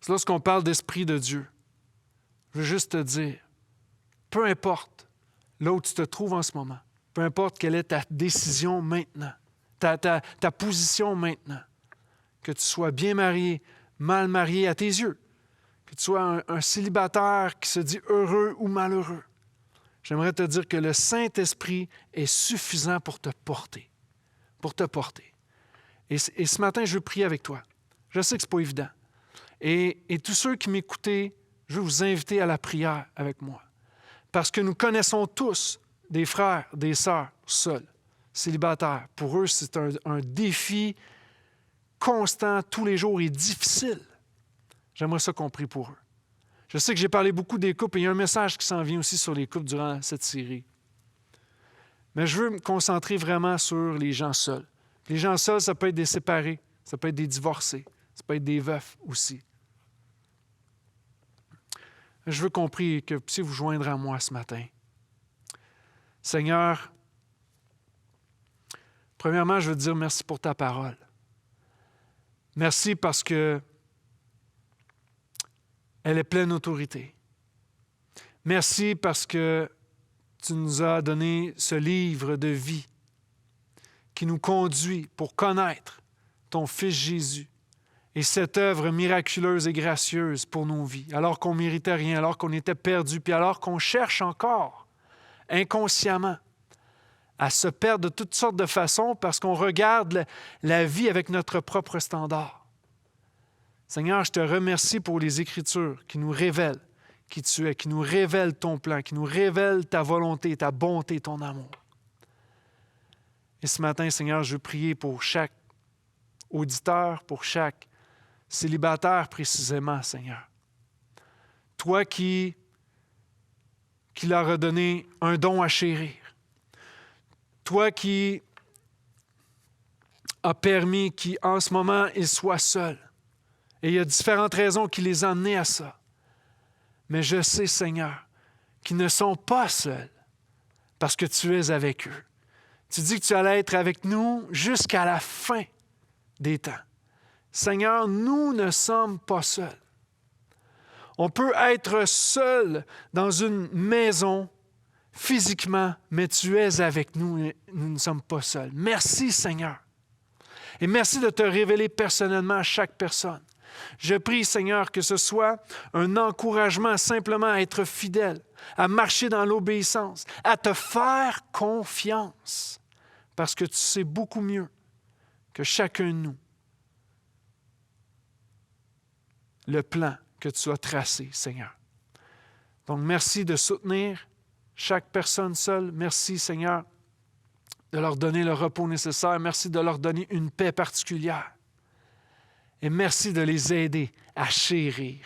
C'est lorsqu'on parle d'Esprit de Dieu. Je veux juste te dire, peu importe là où tu te trouves en ce moment, peu importe quelle est ta décision maintenant, ta position maintenant, que tu sois bien marié, mal marié à tes yeux, que tu sois un célibataire qui se dit heureux ou malheureux, j'aimerais te dire que le Saint-Esprit est suffisant pour te porter. Pour te porter. Et ce matin, je veux prier avec toi. Je sais que ce n'est pas évident. Et tous ceux qui m'écoutaient, je veux vous inviter à la prière avec moi. Parce que nous connaissons tous des frères, des sœurs seuls, célibataires. Pour eux, c'est un défi constant, tous les jours et difficile. J'aimerais ça qu'on prie pour eux. Je sais que j'ai parlé beaucoup des couples et il y a un message qui s'en vient aussi sur les couples durant cette série. Mais je veux me concentrer vraiment sur les gens seuls. Les gens seuls, ça peut être des séparés, ça peut être des divorcés, ça peut être des veufs aussi. Je veux qu'on prie et que vous puissiez vous joindre à moi ce matin. Seigneur, premièrement, je veux te dire merci pour ta parole. Merci parce que elle est pleine d'autorité. Merci parce que tu nous as donné ce livre de vie qui nous conduit pour connaître ton Fils Jésus et cette œuvre miraculeuse et gracieuse pour nos vies, alors qu'on ne méritait rien, alors qu'on était perdu, puis alors qu'on cherche encore inconsciemment à se perdre de toutes sortes de façons parce qu'on regarde la vie avec notre propre standard. Seigneur, je te remercie pour les Écritures qui nous révèlent qui tu es, qui nous révèlent ton plan, qui nous révèlent ta volonté, ta bonté, ton amour. Et ce matin, Seigneur, je veux prier pour chaque auditeur, pour chaque célibataire précisément, Seigneur. Toi qui leur as donné un don à chérir. Toi qui as permis qu'en ce moment, ils soient seuls. Et il y a différentes raisons qui les ont amenés à ça. Mais je sais, Seigneur, qu'ils ne sont pas seuls parce que tu es avec eux. Tu dis que tu allais être avec nous jusqu'à la fin des temps. Seigneur, nous ne sommes pas seuls. On peut être seul dans une maison physiquement, mais tu es avec nous et nous ne sommes pas seuls. Merci, Seigneur. Et merci de te révéler personnellement à chaque personne. Je prie, Seigneur, que ce soit un encouragement simplement à être fidèle, à marcher dans l'obéissance, à te faire confiance, parce que tu sais beaucoup mieux que chacun de nous le plan que tu as tracé, Seigneur. Donc, merci de soutenir chaque personne seule. Merci, Seigneur, de leur donner le repos nécessaire. Merci de leur donner une paix particulière. Et merci de les aider à chérir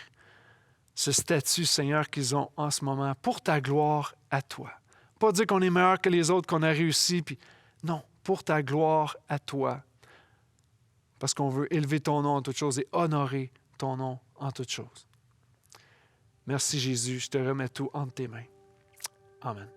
ce statut, Seigneur, qu'ils ont en ce moment pour ta gloire à toi. Pas dire qu'on est meilleur que les autres, qu'on a réussi, puis non, pour ta gloire à toi. Parce qu'on veut élever ton nom en toutes choses et honorer ton nom en toutes choses. Merci Jésus, je te remets tout entre tes mains. Amen.